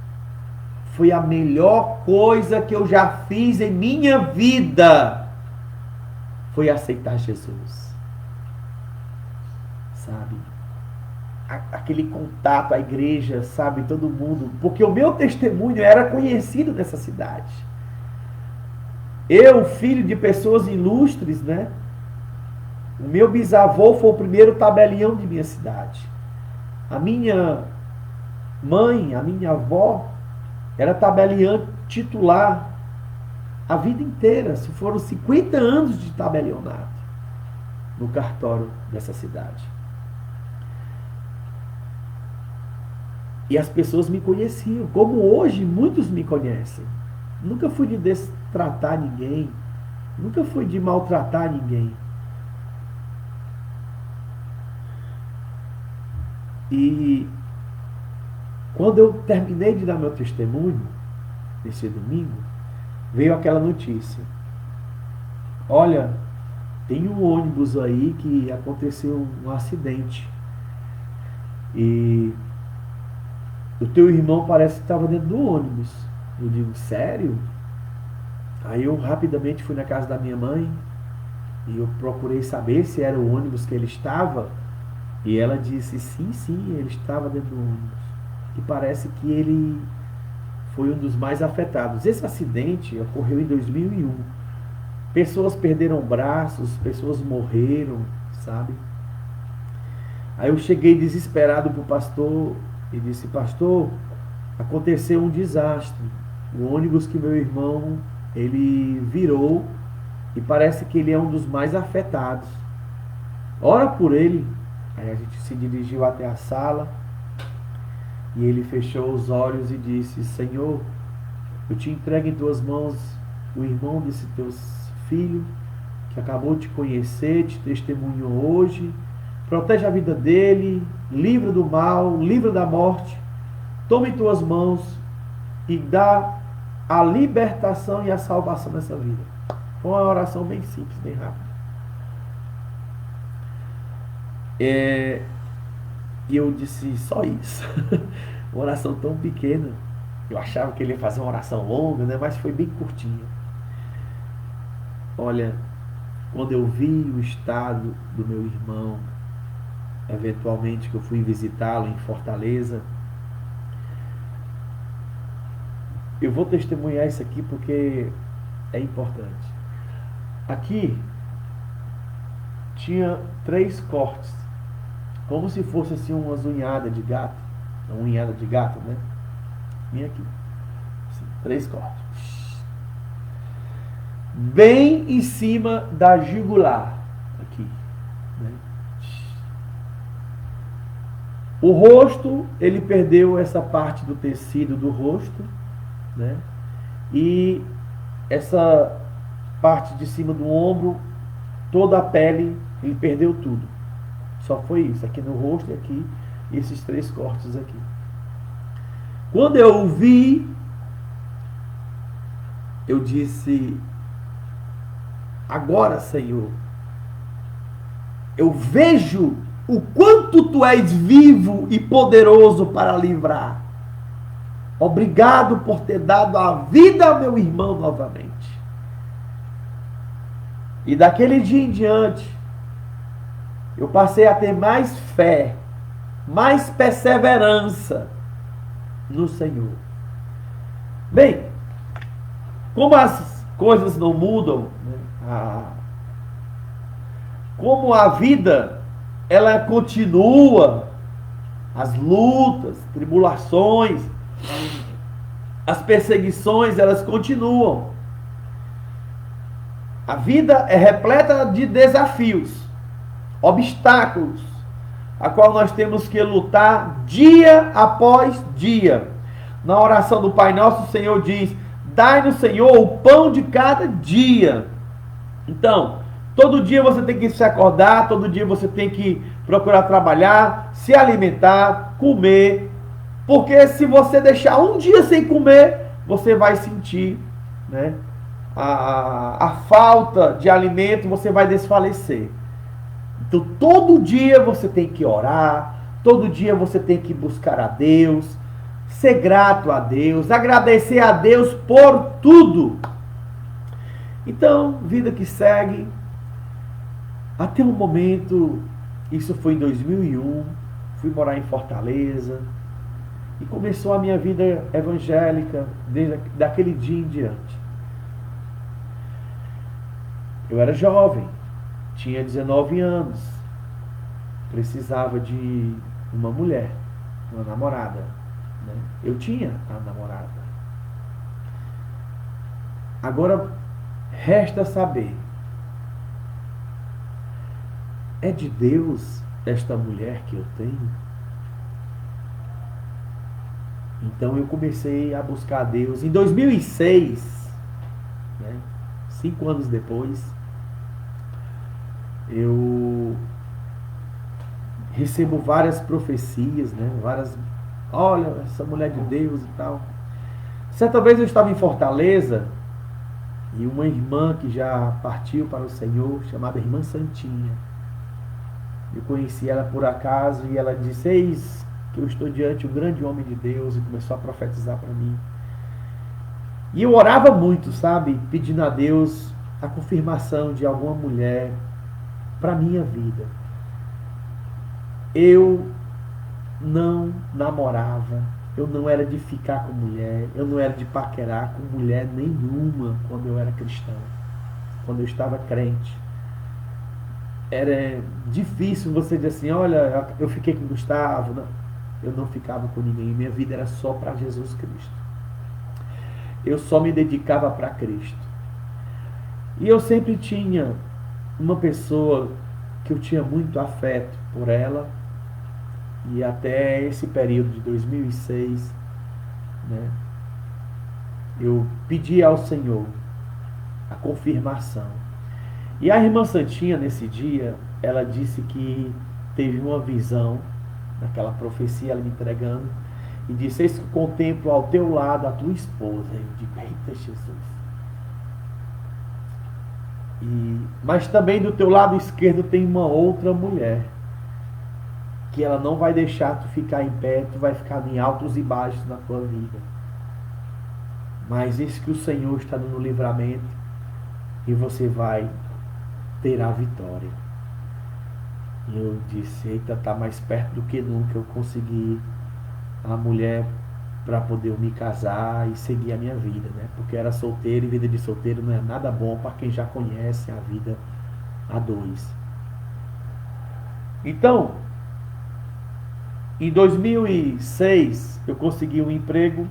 Foi a melhor coisa que eu já fiz em minha vida. Foi aceitar Jesus. Sabe? Aquele contato, a igreja, sabe? Todo mundo. Porque o meu testemunho era conhecido nessa cidade. Eu, filho de pessoas ilustres, né? O meu bisavô foi o primeiro tabelião de minha cidade. A minha mãe, a minha avó, era tabeliã titular a vida inteira. Foram 50 anos de tabelionato no cartório dessa cidade. E as pessoas me conheciam, como hoje muitos me conhecem. Nunca fui de destratar ninguém, nunca fui de maltratar ninguém. E quando eu terminei de dar meu testemunho, nesse domingo, veio aquela notícia. Olha, tem um ônibus aí que aconteceu um acidente. E o teu irmão parece que estava dentro do ônibus. Eu digo, sério? Aí eu rapidamente fui na casa da minha mãe e eu procurei saber se era o ônibus que ele estava. E ela disse, sim, ele estava dentro do ônibus. E parece que ele foi um dos mais afetados. Esse acidente ocorreu em 2001. Pessoas perderam braços, pessoas morreram, sabe? Aí eu cheguei desesperado para o pastor e disse, pastor, aconteceu um desastre. O ônibus que meu irmão, ele virou e parece que ele é um dos mais afetados. Ora por ele. Aí a gente se dirigiu até a sala e ele fechou os olhos e disse, Senhor, eu te entrego em tuas mãos o irmão desse teu filho que acabou de te conhecer, te testemunhou hoje. Protege a vida dele, livra do mal, livra da morte. Toma em tuas mãos e dá a libertação e a salvação nessa vida. Foi uma oração bem simples, bem rápida. E eu disse, só isso. Uma oração tão pequena. Eu achava que ele ia fazer uma oração longa, né? Mas foi bem curtinha. Olha, quando eu vi o estado do meu irmão, eventualmente que eu fui visitá-lo em Fortaleza, eu vou testemunhar isso aqui porque é importante. Aqui tinha 3 cortes, como se fosse assim umas unhadas de gato, uma unhada de gato, né? Vem aqui, assim, 3 cortes, bem em cima da jugular, aqui, né? O rosto, ele perdeu essa parte do tecido do rosto, né? E essa parte de cima do ombro, toda a pele, ele perdeu tudo. Só foi isso, aqui no rosto e aqui, esses 3 cortes aqui. Quando eu vi, eu disse, agora, Senhor, eu vejo o quanto tu és vivo e poderoso para livrar. Obrigado por ter dado a vida ao meu irmão novamente. E daquele dia em diante, eu passei a ter mais fé, mais perseverança no Senhor. Bem, como as coisas não mudam, né? Como a vida, ela continua, as lutas, tribulações, as perseguições, elas continuam. A vida é repleta de desafios, obstáculos, a qual nós temos que lutar dia após dia. Na oração do Pai Nosso, o Senhor diz: dai-nos, Senhor, o pão de cada dia. Então, todo dia você tem que se acordar, todo dia você tem que procurar trabalhar, se alimentar, comer. Porque se você deixar um dia sem comer, você vai sentir, né, a falta de alimento, você vai desfalecer. Então, todo dia você tem que orar, todo dia você tem que buscar a Deus, ser grato a Deus, agradecer a Deus por tudo. Então, vida que segue, até um momento, isso foi em 2001, fui morar em Fortaleza, e começou a minha vida evangélica, desde daquele dia em diante. Eu era jovem, tinha 19 anos, precisava de uma mulher, uma namorada, né? Eu tinha a namorada. Agora, resta saber, é de Deus esta mulher que eu tenho? Então eu comecei a buscar a Deus. Em 2006, né, 5 anos depois, eu recebo várias profecias, né, olha, essa mulher de Deus e tal. Certa vez eu estava em Fortaleza e uma irmã que já partiu para o Senhor, chamada Irmã Santinha, eu conheci ela por acaso e ela disse: eis que eu estou diante de um grande homem de Deus, e começou a profetizar para mim. E eu orava muito, sabe, pedindo a Deus a confirmação de alguma mulher para minha vida. Eu não namorava, eu não era de ficar com mulher, eu não era de paquerar com mulher nenhuma quando eu era cristão, quando eu estava crente. Era difícil você dizer assim: olha, eu fiquei com o Gustavo. Não, eu não ficava com ninguém, minha vida era só para Jesus Cristo. Eu só me dedicava para Cristo. E eu sempre tinha uma pessoa que eu tinha muito afeto por ela, e até esse período de 2006, né, eu pedi ao Senhor a confirmação. E a irmã Santinha, nesse dia, ela disse que teve uma visão, naquela profecia, ela me entregando, e disse: eis que contemplo ao teu lado a tua esposa. Eu digo: eita Jesus. Mas também do teu lado esquerdo tem uma outra mulher, que ela não vai deixar tu ficar em pé, tu vai ficar em altos e baixos na tua vida. Mas eis que o Senhor está dando livramento, e você vai ter a vitória. E eu disse: eita, está mais perto do que nunca eu consegui a mulher para poder eu me casar e seguir a minha vida, né? Porque era solteiro, e vida de solteiro não é nada bom para quem já conhece a vida a dois. Então, em 2006 eu consegui um emprego.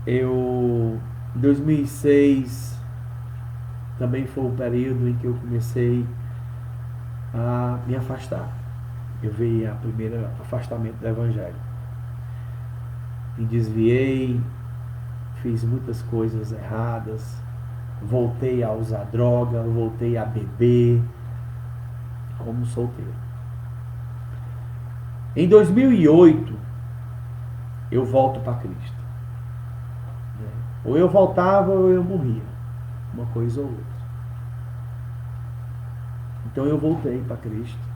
Em 2006 também foi o período em que eu comecei a me afastar. Eu vi o primeiro afastamento do Evangelho. Me desviei, fiz muitas coisas erradas, voltei a usar droga, voltei a beber, como solteiro. Em 2008, eu volto para Cristo. Ou eu voltava ou eu morria. Uma coisa ou outra. Então eu voltei para Cristo.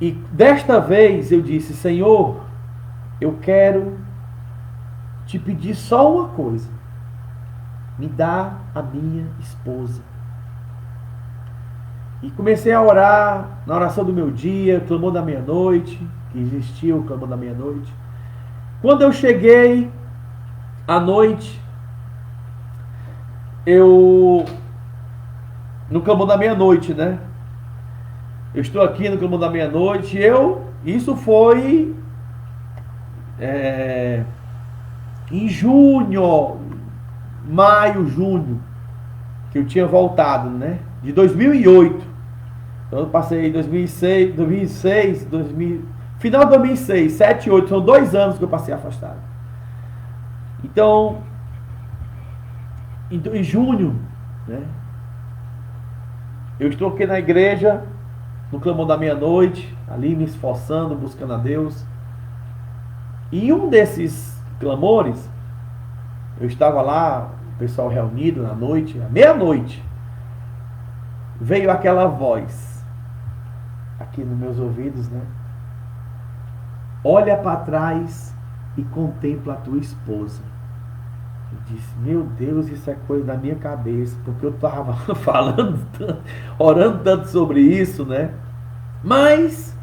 E desta vez eu disse: Senhor, eu quero te pedir só uma coisa. Me dá a minha esposa. E comecei a orar na oração do meu dia, clamor da meia-noite, que existia o clamor da meia-noite. Quando eu cheguei à noite, no clamor da meia-noite, né? Eu estou aqui no clamor da meia-noite. Isso foi em junho, maio, junho, que eu tinha voltado, né? De 2008. Então eu passei 2006, final de 2006, 7, 8, são 2 anos que eu passei afastado. Então, em junho, né, eu estou aqui na igreja, no clamor da meia-noite, ali me esforçando, buscando a Deus. E em um desses clamores, eu estava lá, o pessoal reunido na noite, à meia-noite, veio aquela voz aqui nos meus ouvidos, né? Olha para trás e contempla a tua esposa. Eu disse, meu Deus, isso é coisa da minha cabeça, porque eu estava falando tanto, orando tanto sobre isso, né? Mas,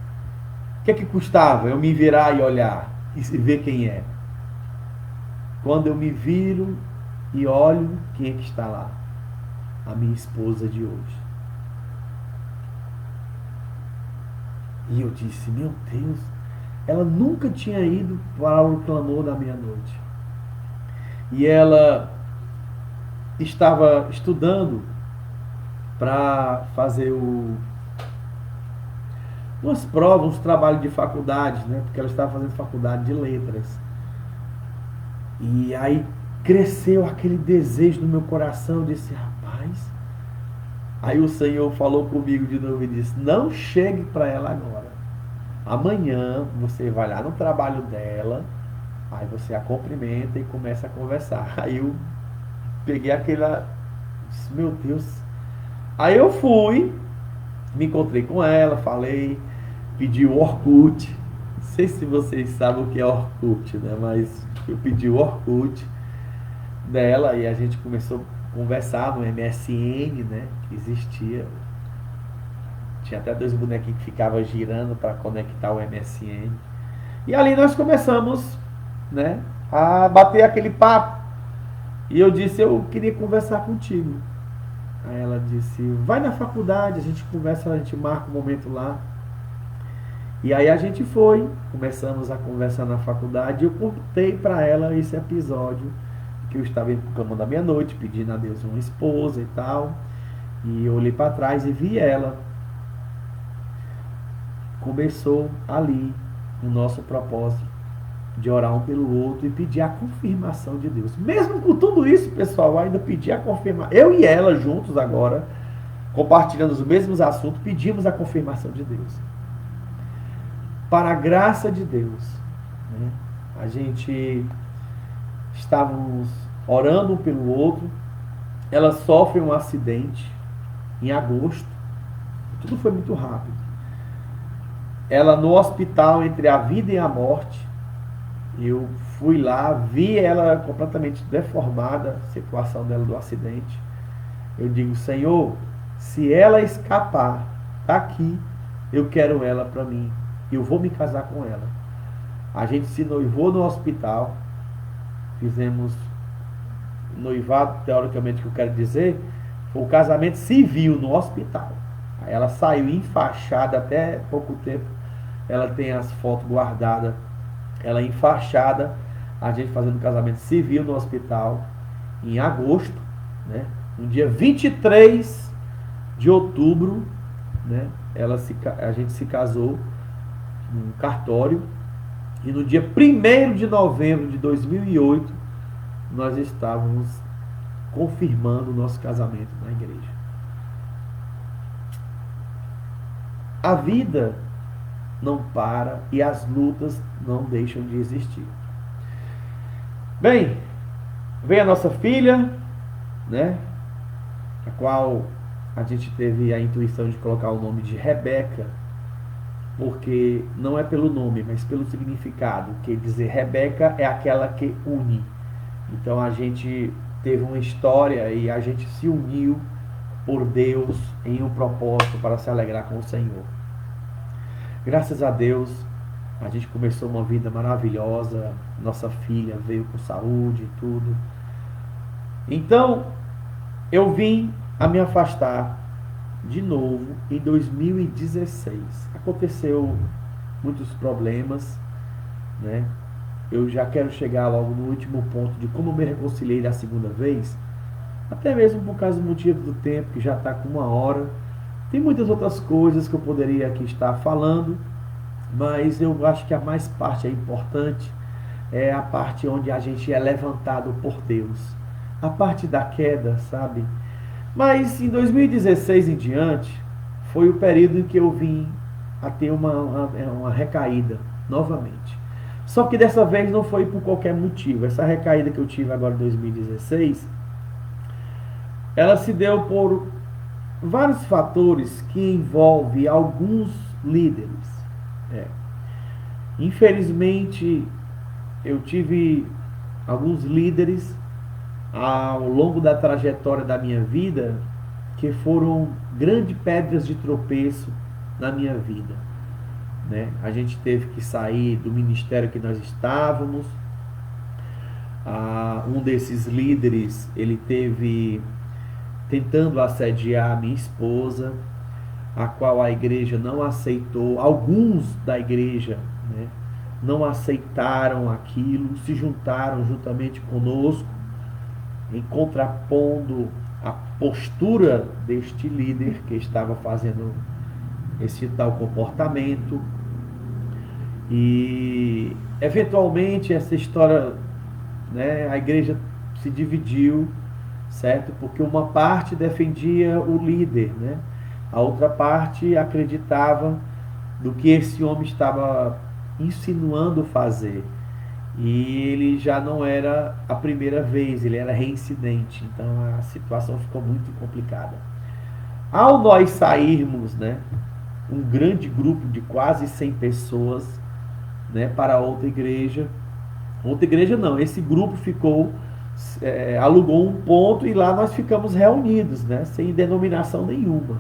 o que é que custava eu me virar e olhar e ver quem é? Quando eu me viro e olho, quem é que está lá? A minha esposa de hoje. E eu disse, meu Deus, ela nunca tinha ido para o clamor da meia-noite. E ela estava estudando para fazer umas provas, uns trabalhos de faculdade, né? Porque ela estava fazendo faculdade de letras. E aí cresceu aquele desejo no meu coração, eu disse, rapaz. Aí o Senhor falou comigo de novo e disse, não chegue para ela agora. Amanhã você vai lá no trabalho dela, aí você a cumprimenta e começa a conversar. Aí eu peguei aquela, disse, meu Deus. Aí eu fui, me encontrei com ela, falei, pedi o Orkut. Não sei se vocês sabem o que é Orkut, né? Mas eu pedi o Orkut dela e a gente começou a conversar no MSN, né? Que existia. Tinha até 2 bonequinhos que ficavam girando para conectar o MSN. E ali nós começamos, né, a bater aquele papo. E eu disse, eu queria conversar contigo. Aí ela disse, vai na faculdade, a gente conversa, a gente marca um momento lá. E aí a gente foi, começamos a conversar na faculdade. Eu contei para ela esse episódio, que eu estava indo pro clamor da meia-noite, pedindo a Deus uma esposa e tal. E eu olhei para trás e vi ela. Começou ali o nosso propósito de orar um pelo outro e pedir a confirmação de Deus. Mesmo com tudo isso, pessoal, ainda pedi a confirmação. Eu e ela juntos agora, compartilhando os mesmos assuntos, pedimos a confirmação de Deus. Para a graça de Deus, né? A gente estávamos orando um pelo outro. Ela sofre um acidente em agosto. Tudo foi muito rápido. Ela no hospital entre a vida e a morte. Eu fui lá, vi ela completamente deformada, a situação dela do acidente. Eu digo, Senhor, se ela escapar daqui, eu quero ela para mim. Eu vou me casar com ela. A gente se noivou no hospital. Fizemos noivado, teoricamente, que eu quero dizer, foi o casamento civil no hospital. Aí ela saiu enfaixada até pouco tempo. Ela tem as fotos guardadas. Ela enfaixada, a gente fazendo casamento civil no hospital em agosto, né? No dia 23 de outubro, né? A gente se casou num cartório. E no dia 1º de novembro de 2008, nós estávamos confirmando o nosso casamento na igreja. A vida não para e as lutas não deixam de existir. Bem, vem a nossa filha, né? A qual a gente teve a intuição de colocar o nome de Rebeca, porque não é pelo nome, mas pelo significado, que dizer Rebeca é aquela que une. Então a gente teve uma história e a gente se uniu por Deus em um propósito para se alegrar com o Senhor. Graças a Deus, a gente começou uma vida maravilhosa, nossa filha veio com saúde e tudo. Então, eu vim a me afastar de novo em 2016. Aconteceu muitos problemas, né? Eu já quero chegar logo no último ponto de como eu me reconciliei da segunda vez, até mesmo por causa do motivo do tempo, que já está com 1 hora, Tem muitas outras coisas que eu poderia aqui estar falando, mas eu acho que a mais parte é importante, é a parte onde a gente é levantado por Deus. A parte da queda, sabe? Mas em 2016 em diante, foi o período em que eu vim a ter uma recaída novamente. Só que dessa vez não foi por qualquer motivo. Essa recaída que eu tive agora em 2016, ela se deu por vários fatores que envolvem alguns líderes. É. Infelizmente, eu tive alguns líderes ao longo da trajetória da minha vida que foram grandes pedras de tropeço na minha vida. Né? A gente teve que sair do ministério que nós estávamos. Um desses líderes, ele teve tentando assediar a minha esposa, a qual a igreja não aceitou. Alguns da igreja, né, não aceitaram aquilo, se juntaram juntamente conosco, em contrapondo a postura deste líder que estava fazendo esse tal comportamento. E eventualmente essa história, né, a igreja se dividiu, certo? Porque uma parte defendia o líder, né? A outra parte acreditava do que esse homem estava insinuando fazer. E ele já não era a primeira vez, ele era reincidente. Então a situação ficou muito complicada. Ao nós sairmos, né, um grande grupo de quase 100 pessoas, né, para outra igreja não, esse grupo ficou, alugou um ponto e lá nós ficamos reunidos, né, sem denominação nenhuma.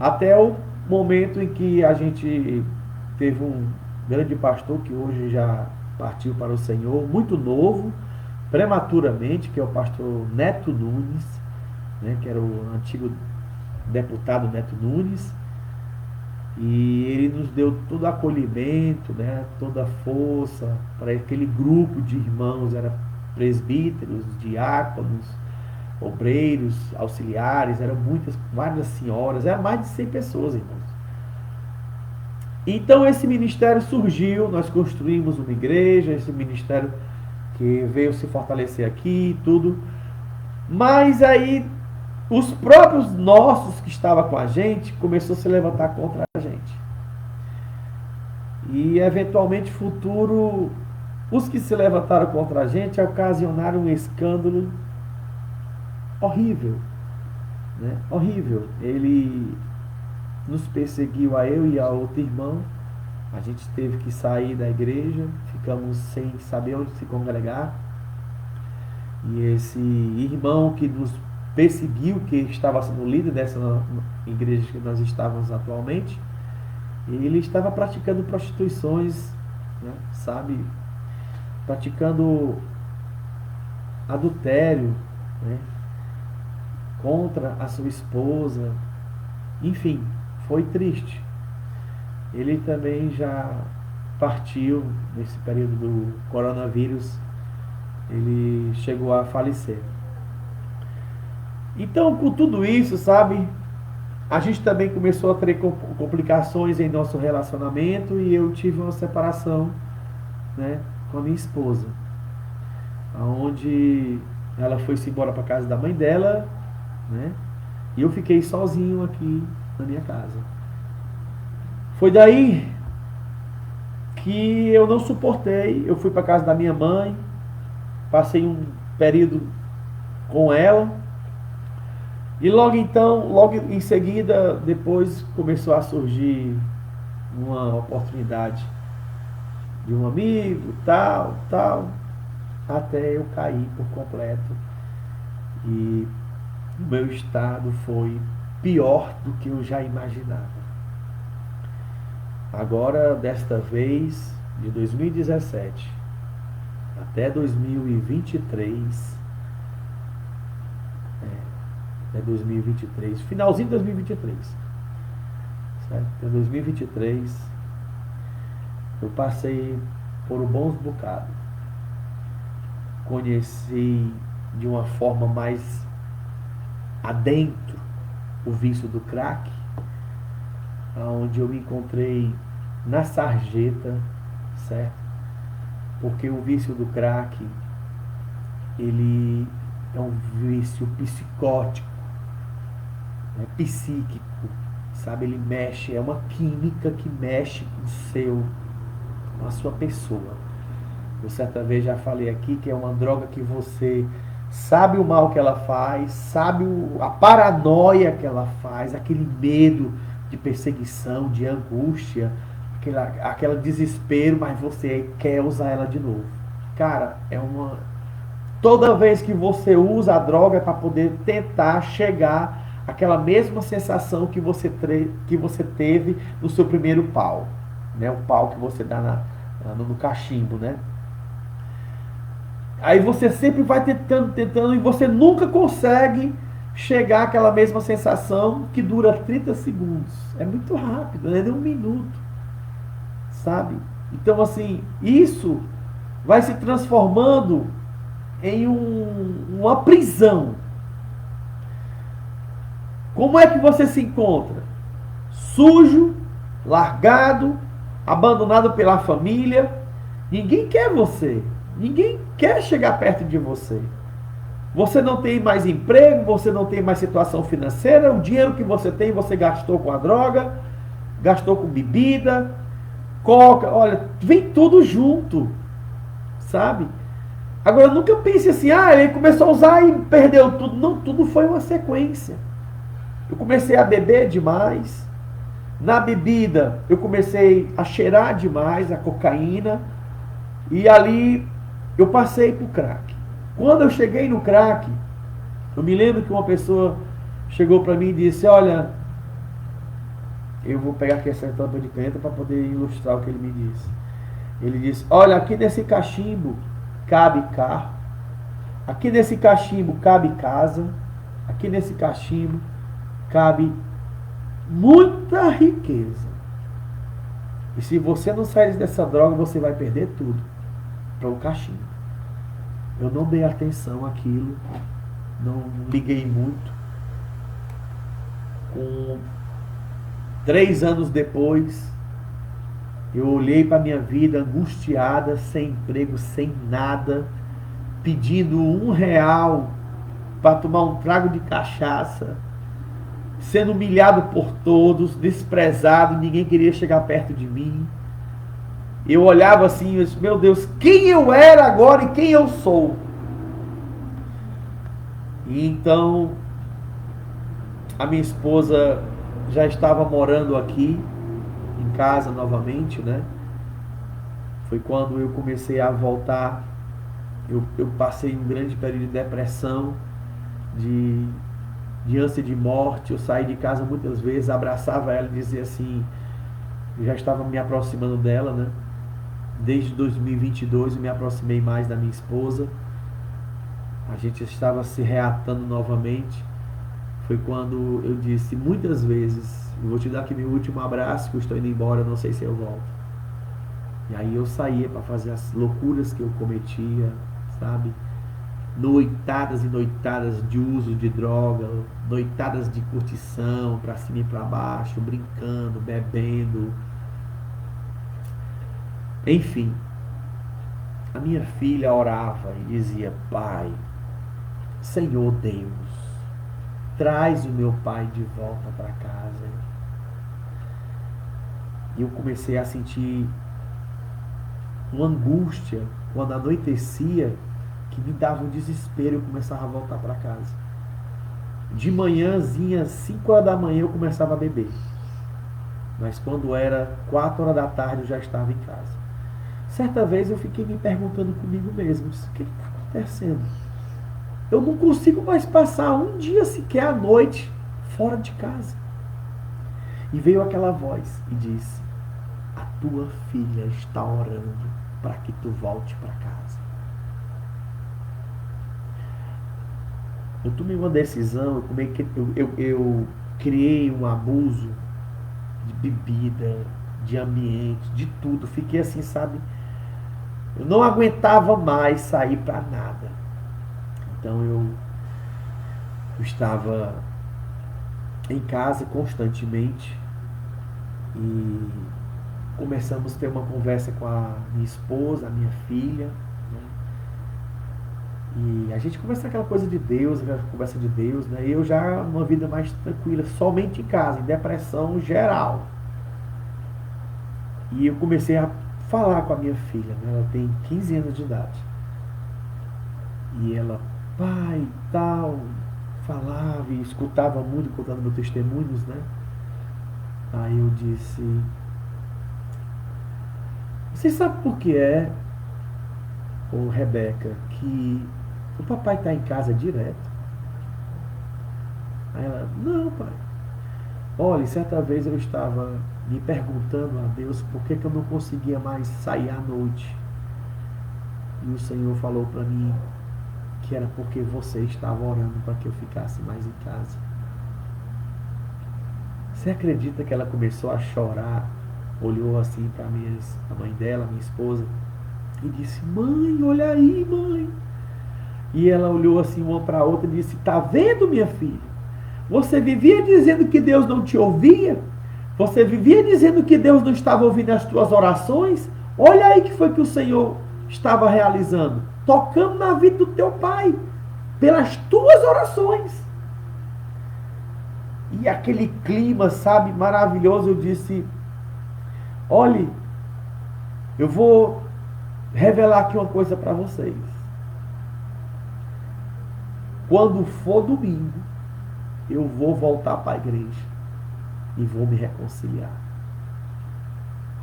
Até o momento em que a gente teve um grande pastor que hoje já partiu para o Senhor, muito novo, prematuramente, que é o pastor Neto Nunes, né, que era o antigo deputado Neto Nunes, e ele nos deu todo acolhimento, né, toda força para aquele grupo de irmãos, era presbíteros, diáconos, obreiros, auxiliares, eram várias senhoras, eram mais de 100 pessoas, irmãos. Então esse ministério surgiu, nós construímos uma igreja, esse ministério que veio se fortalecer aqui e tudo. Mas aí os próprios nossos que estavam com a gente começou a se levantar contra a gente. E eventualmente futuro, os que se levantaram contra a gente ocasionaram um escândalo horrível, né? Horrível. Ele nos perseguiu, a eu e a outro irmão. A gente teve que sair da igreja, ficamos sem saber onde se congregar. E esse irmão que nos perseguiu, que estava sendo líder dessa igreja que nós estávamos atualmente, ele estava praticando prostituições, né, sabe? Praticando adultério, né, contra a sua esposa. Enfim, foi triste. Ele também já partiu nesse período do coronavírus, ele chegou a falecer. Então, com tudo isso, sabe, a gente também começou a ter complicações em nosso relacionamento e eu tive uma separação, né, com a minha esposa, onde ela foi-se embora para casa da mãe dela, né, e eu fiquei sozinho aqui na minha casa. Foi daí que eu não suportei, eu fui para casa da minha mãe, passei um período com ela, e logo em seguida, depois começou a surgir uma oportunidade de um amigo, tal, até eu cair por completo. E o meu estado foi pior do que eu já imaginava. Agora, desta vez, de 2017 até 2023, até 2023, finalzinho de 2023, certo? Até 2023, eu passei por um bons bocados. Conheci de uma forma mais adentro o vício do crack, onde eu me encontrei na sarjeta, certo? Porque o vício do crack, ele é um vício psicótico, né? Psíquico, sabe? Ele mexe, é uma química que mexe com a sua pessoa. Eu certa vez já falei aqui que é uma droga que você sabe o mal que ela faz, sabe a paranoia que ela faz, aquele medo de perseguição, de angústia, aquela desespero, mas você quer usar ela de novo. Cara, toda vez que você usa a droga é para poder tentar chegar àquela mesma sensação que você teve no seu primeiro pau, né? O pau que você dá no cachimbo, né? Aí você sempre vai tentando e você nunca consegue chegar àquela mesma sensação que dura 30 segundos. É muito rápido, é de 1 minuto, sabe? Então, assim, isso vai se transformando em uma prisão. Como é que você se encontra? Sujo, largado, abandonado pela família. Ninguém quer você. Ninguém quer chegar perto de você. Você não tem mais emprego, você não tem mais situação financeira, o dinheiro que você tem, você gastou com a droga, gastou com bebida, coca, olha, vem tudo junto, sabe? Agora, nunca pense assim, ele começou a usar e perdeu tudo. Não, tudo foi uma sequência. Eu comecei a beber demais. Na bebida, eu comecei a cheirar demais a cocaína. E ali, eu passei pro crack. Quando eu cheguei no crack, eu me lembro que uma pessoa chegou para mim e disse, olha, eu vou pegar aqui essa tampa de caneta para poder ilustrar o que ele me disse. Ele disse, olha, aqui nesse cachimbo cabe carro, aqui nesse cachimbo cabe casa, aqui nesse cachimbo cabe muita riqueza. E se você não sair dessa droga, você vai perder tudo para o cachimbo. Eu não dei atenção àquilo, não liguei muito. Com 3 anos depois, eu olhei para a minha vida angustiada, sem emprego, sem nada, pedindo R$1 para tomar um trago de cachaça, sendo humilhado por todos, desprezado, ninguém queria chegar perto de mim. Eu olhava assim e disse, meu Deus, quem eu era agora e quem eu sou? E então, a minha esposa já estava morando aqui, em casa novamente, né? Foi quando eu comecei a voltar, eu passei um grande período de depressão, de ânsia de morte. Eu saí de casa muitas vezes, abraçava ela e dizia assim, eu já estava me aproximando dela, né? Desde 2022 eu me aproximei mais da minha esposa. A gente estava se reatando novamente. Foi quando eu disse muitas vezes, eu vou te dar aqui meu último abraço, que eu estou indo embora, não sei se eu volto. E aí eu saía para fazer as loucuras que eu cometia, sabe? Noitadas e noitadas de uso de droga, noitadas de curtição, para cima e para baixo, brincando, bebendo. Enfim, a minha filha orava e dizia, Pai, Senhor Deus, traz o meu pai de volta para casa. E eu comecei a sentir uma angústia quando anoitecia, que me dava um desespero. Eu começava a voltar para casa. De manhãzinha, 5 horas da manhã, eu começava a beber. Mas quando era 4 horas da tarde, eu já estava em casa. Certa vez eu fiquei me perguntando comigo mesmo, o que está acontecendo? Eu não consigo mais passar um dia sequer à noite fora de casa. E veio aquela voz e disse, a tua filha está orando para que tu volte para casa. Eu tomei uma decisão, eu criei um abuso de bebida, de ambiente, de tudo. Fiquei assim, sabe? Eu não aguentava mais sair para nada. Então eu estava em casa constantemente. E começamos a ter uma conversa com a minha esposa, a minha filha, né? E a gente conversa aquela coisa de Deus, aquela conversa de Deus, né? E eu já uma vida mais tranquila, somente em casa, em depressão geral. E eu comecei a falar com a minha filha, né? Ela tem 15 anos de idade. E ela, pai, tal, falava e escutava muito, contando meus testemunhos, né? Aí eu disse, você sabe por que é, ô Rebeca, que o papai está em casa direto? Aí ela, não, pai. Olha, certa vez eu estava me perguntando a Deus por que eu não conseguia mais sair à noite. E o Senhor falou para mim que era porque você estava orando para que eu ficasse mais em casa. Você acredita que ela começou a chorar, olhou assim para a mãe dela, minha esposa, e disse, mãe, olha aí, mãe. E ela olhou assim uma para a outra e disse, tá vendo, minha filha? Você vivia dizendo que Deus não te ouvia? Você vivia dizendo que Deus não estava ouvindo as tuas orações? Olha aí que foi que o Senhor estava realizando, tocando na vida do teu pai, pelas tuas orações. E aquele clima, sabe, maravilhoso, eu disse, olhe, eu vou revelar aqui uma coisa para vocês. Quando for domingo, eu vou voltar para a igreja e vou me reconciliar.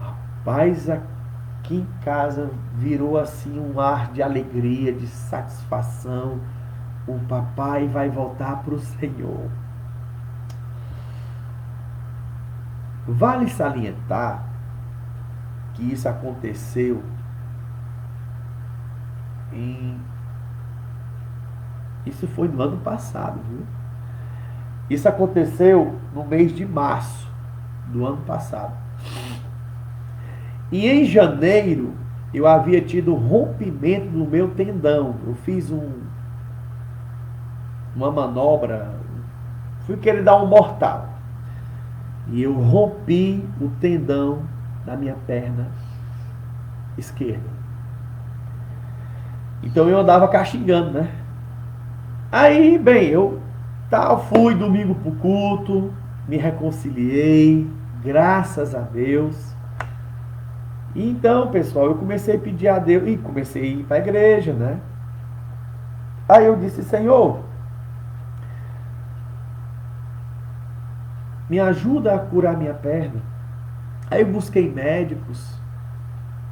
Rapaz, aqui em casa virou assim um ar de alegria, de satisfação. O papai vai voltar para o Senhor. Vale salientar que isso aconteceu Isso foi no ano passado, viu? Isso aconteceu no mês de março do ano passado. E em janeiro, eu havia tido um rompimento no meu tendão. Eu fiz uma manobra, fui querer dar um mortal. E eu rompi o tendão da minha perna esquerda. Então eu andava castigando, né? Aí, bem, eu fui domingo pro culto, me reconciliei, graças a Deus. E então, pessoal, eu comecei a pedir a Deus, e comecei a ir para a igreja, né? Aí eu disse, Senhor, me ajuda a curar minha perna. Aí eu busquei médicos.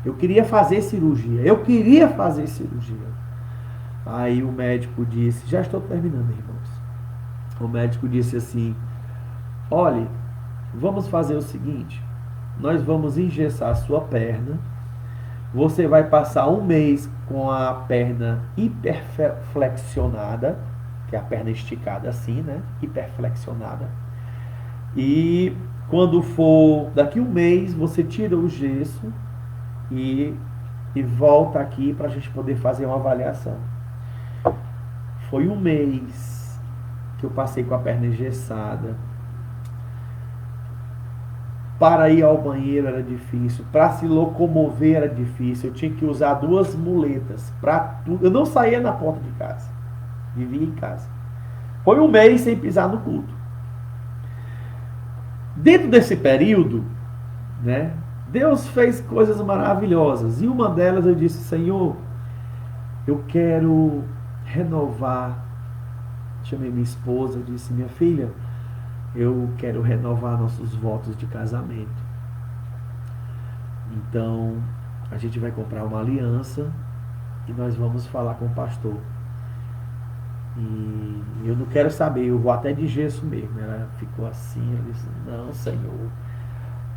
Eu queria fazer cirurgia. Aí o médico disse, já estou terminando, irmãos. O médico disse assim, olha, vamos fazer o seguinte, nós vamos engessar a sua perna, você vai passar um mês com a perna hiperflexionada, que é a perna esticada assim, né? Hiperflexionada. E quando for daqui um mês, você tira o gesso e volta aqui para a gente poder fazer uma avaliação. Foi um mês que eu passei com a perna engessada. Para ir ao banheiro era difícil, para se locomover era difícil, eu tinha que usar 2 muletas para tudo. Eu não saía na porta de casa, vivia em casa. Foi um mês sem pisar no culto. Dentro desse período, né, Deus fez coisas maravilhosas. E uma delas eu disse, Senhor, eu quero renovar. Chamei minha esposa, disse, minha filha, eu quero renovar nossos votos de casamento. Então, a gente vai comprar uma aliança e nós vamos falar com o pastor. E eu não quero saber, eu vou até de gesso mesmo. Ela ficou assim, ela disse, não, Senhor,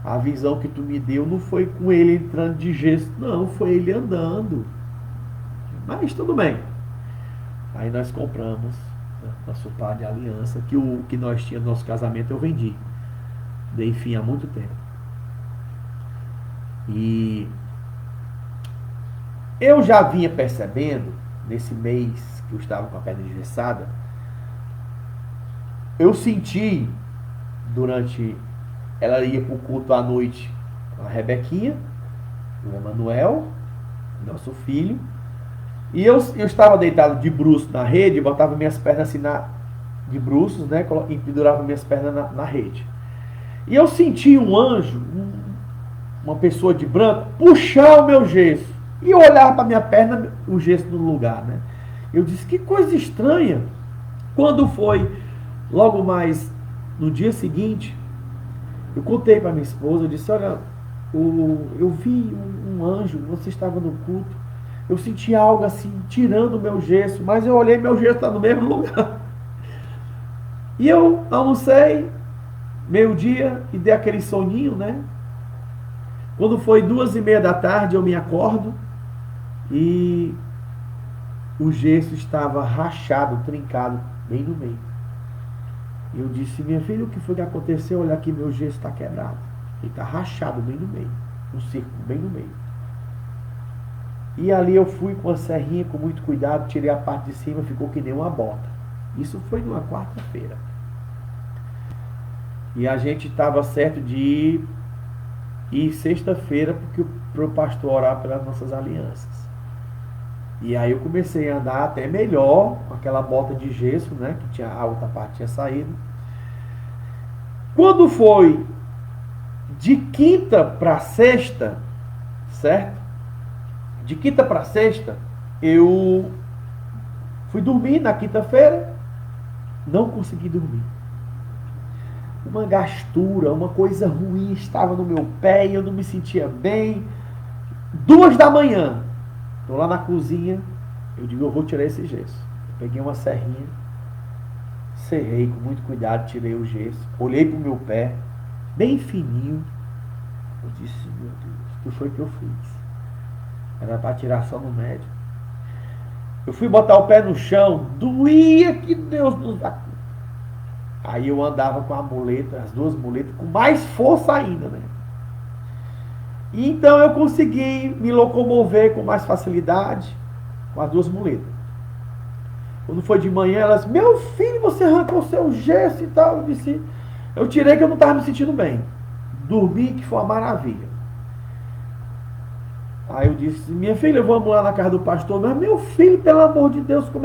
a visão que tu me deu não foi com ele entrando de gesso, não, foi ele andando. Mas tudo bem. Aí nós compramos nosso par de aliança, que o que nós tínhamos no nosso casamento eu vendi. Dei fim há muito tempo. E eu já vinha percebendo, nesse mês que eu estava com a perna engessada, eu senti durante ela ia para o culto à noite com a Rebequinha, o Emanuel, nosso filho. E eu estava deitado de bruços na rede, botava minhas pernas assim de bruços, né? E pendurava minhas pernas na rede. E eu senti um anjo, uma pessoa de branco, puxar o meu gesso. E eu olhava para minha perna, o gesso no lugar, né? Eu disse, que coisa estranha. Quando foi, logo mais no dia seguinte, eu contei para minha esposa, eu disse, olha, eu vi um anjo, você estava no culto, eu senti algo assim, tirando o meu gesso, mas eu olhei, meu gesso está no mesmo lugar. E eu almocei, meio-dia, e dei aquele soninho, né? Quando foi 2:30 da tarde, eu me acordo e o gesso estava rachado, trincado, bem no meio. Eu disse, minha filha, o que foi que aconteceu? Olha aqui, meu gesso está quebrado. Ele está rachado bem no meio, um círculo bem no meio. E ali eu fui com a serrinha, com muito cuidado, tirei a parte de cima, ficou que nem uma bota. Isso foi numa quarta-feira. E a gente estava certo de ir sexta-feira para o pastor orar pelas nossas alianças. E aí eu comecei a andar até melhor, com aquela bota de gesso, né? Que a outra parte tinha saído. Quando foi de quinta para sexta, certo? De quinta para sexta, eu fui dormir na quinta-feira, não consegui dormir. Uma gastura, uma coisa ruim estava no meu pé e eu não me sentia bem. 2 da manhã, estou lá na cozinha, eu digo, eu vou tirar esse gesso. Eu peguei uma serrinha, serrei com muito cuidado, tirei o gesso, olhei para o meu pé, bem fininho. Eu disse, meu Deus, o que foi que eu fiz? Era para tirar só no médio. Eu fui botar o pé no chão, doía que Deus nos acuda. Aí eu andava com a muleta, as 2 muletas, com mais força ainda, né? E então eu consegui me locomover com mais facilidade com as 2 muletas. Quando foi de manhã, elas, meu filho, você arrancou o seu gesso e tal. Eu disse, eu tirei que eu não estava me sentindo bem. Dormi, que foi uma maravilha. Aí eu disse, minha filha, vamos lá na casa do pastor. Mas meu filho, pelo amor de Deus, como é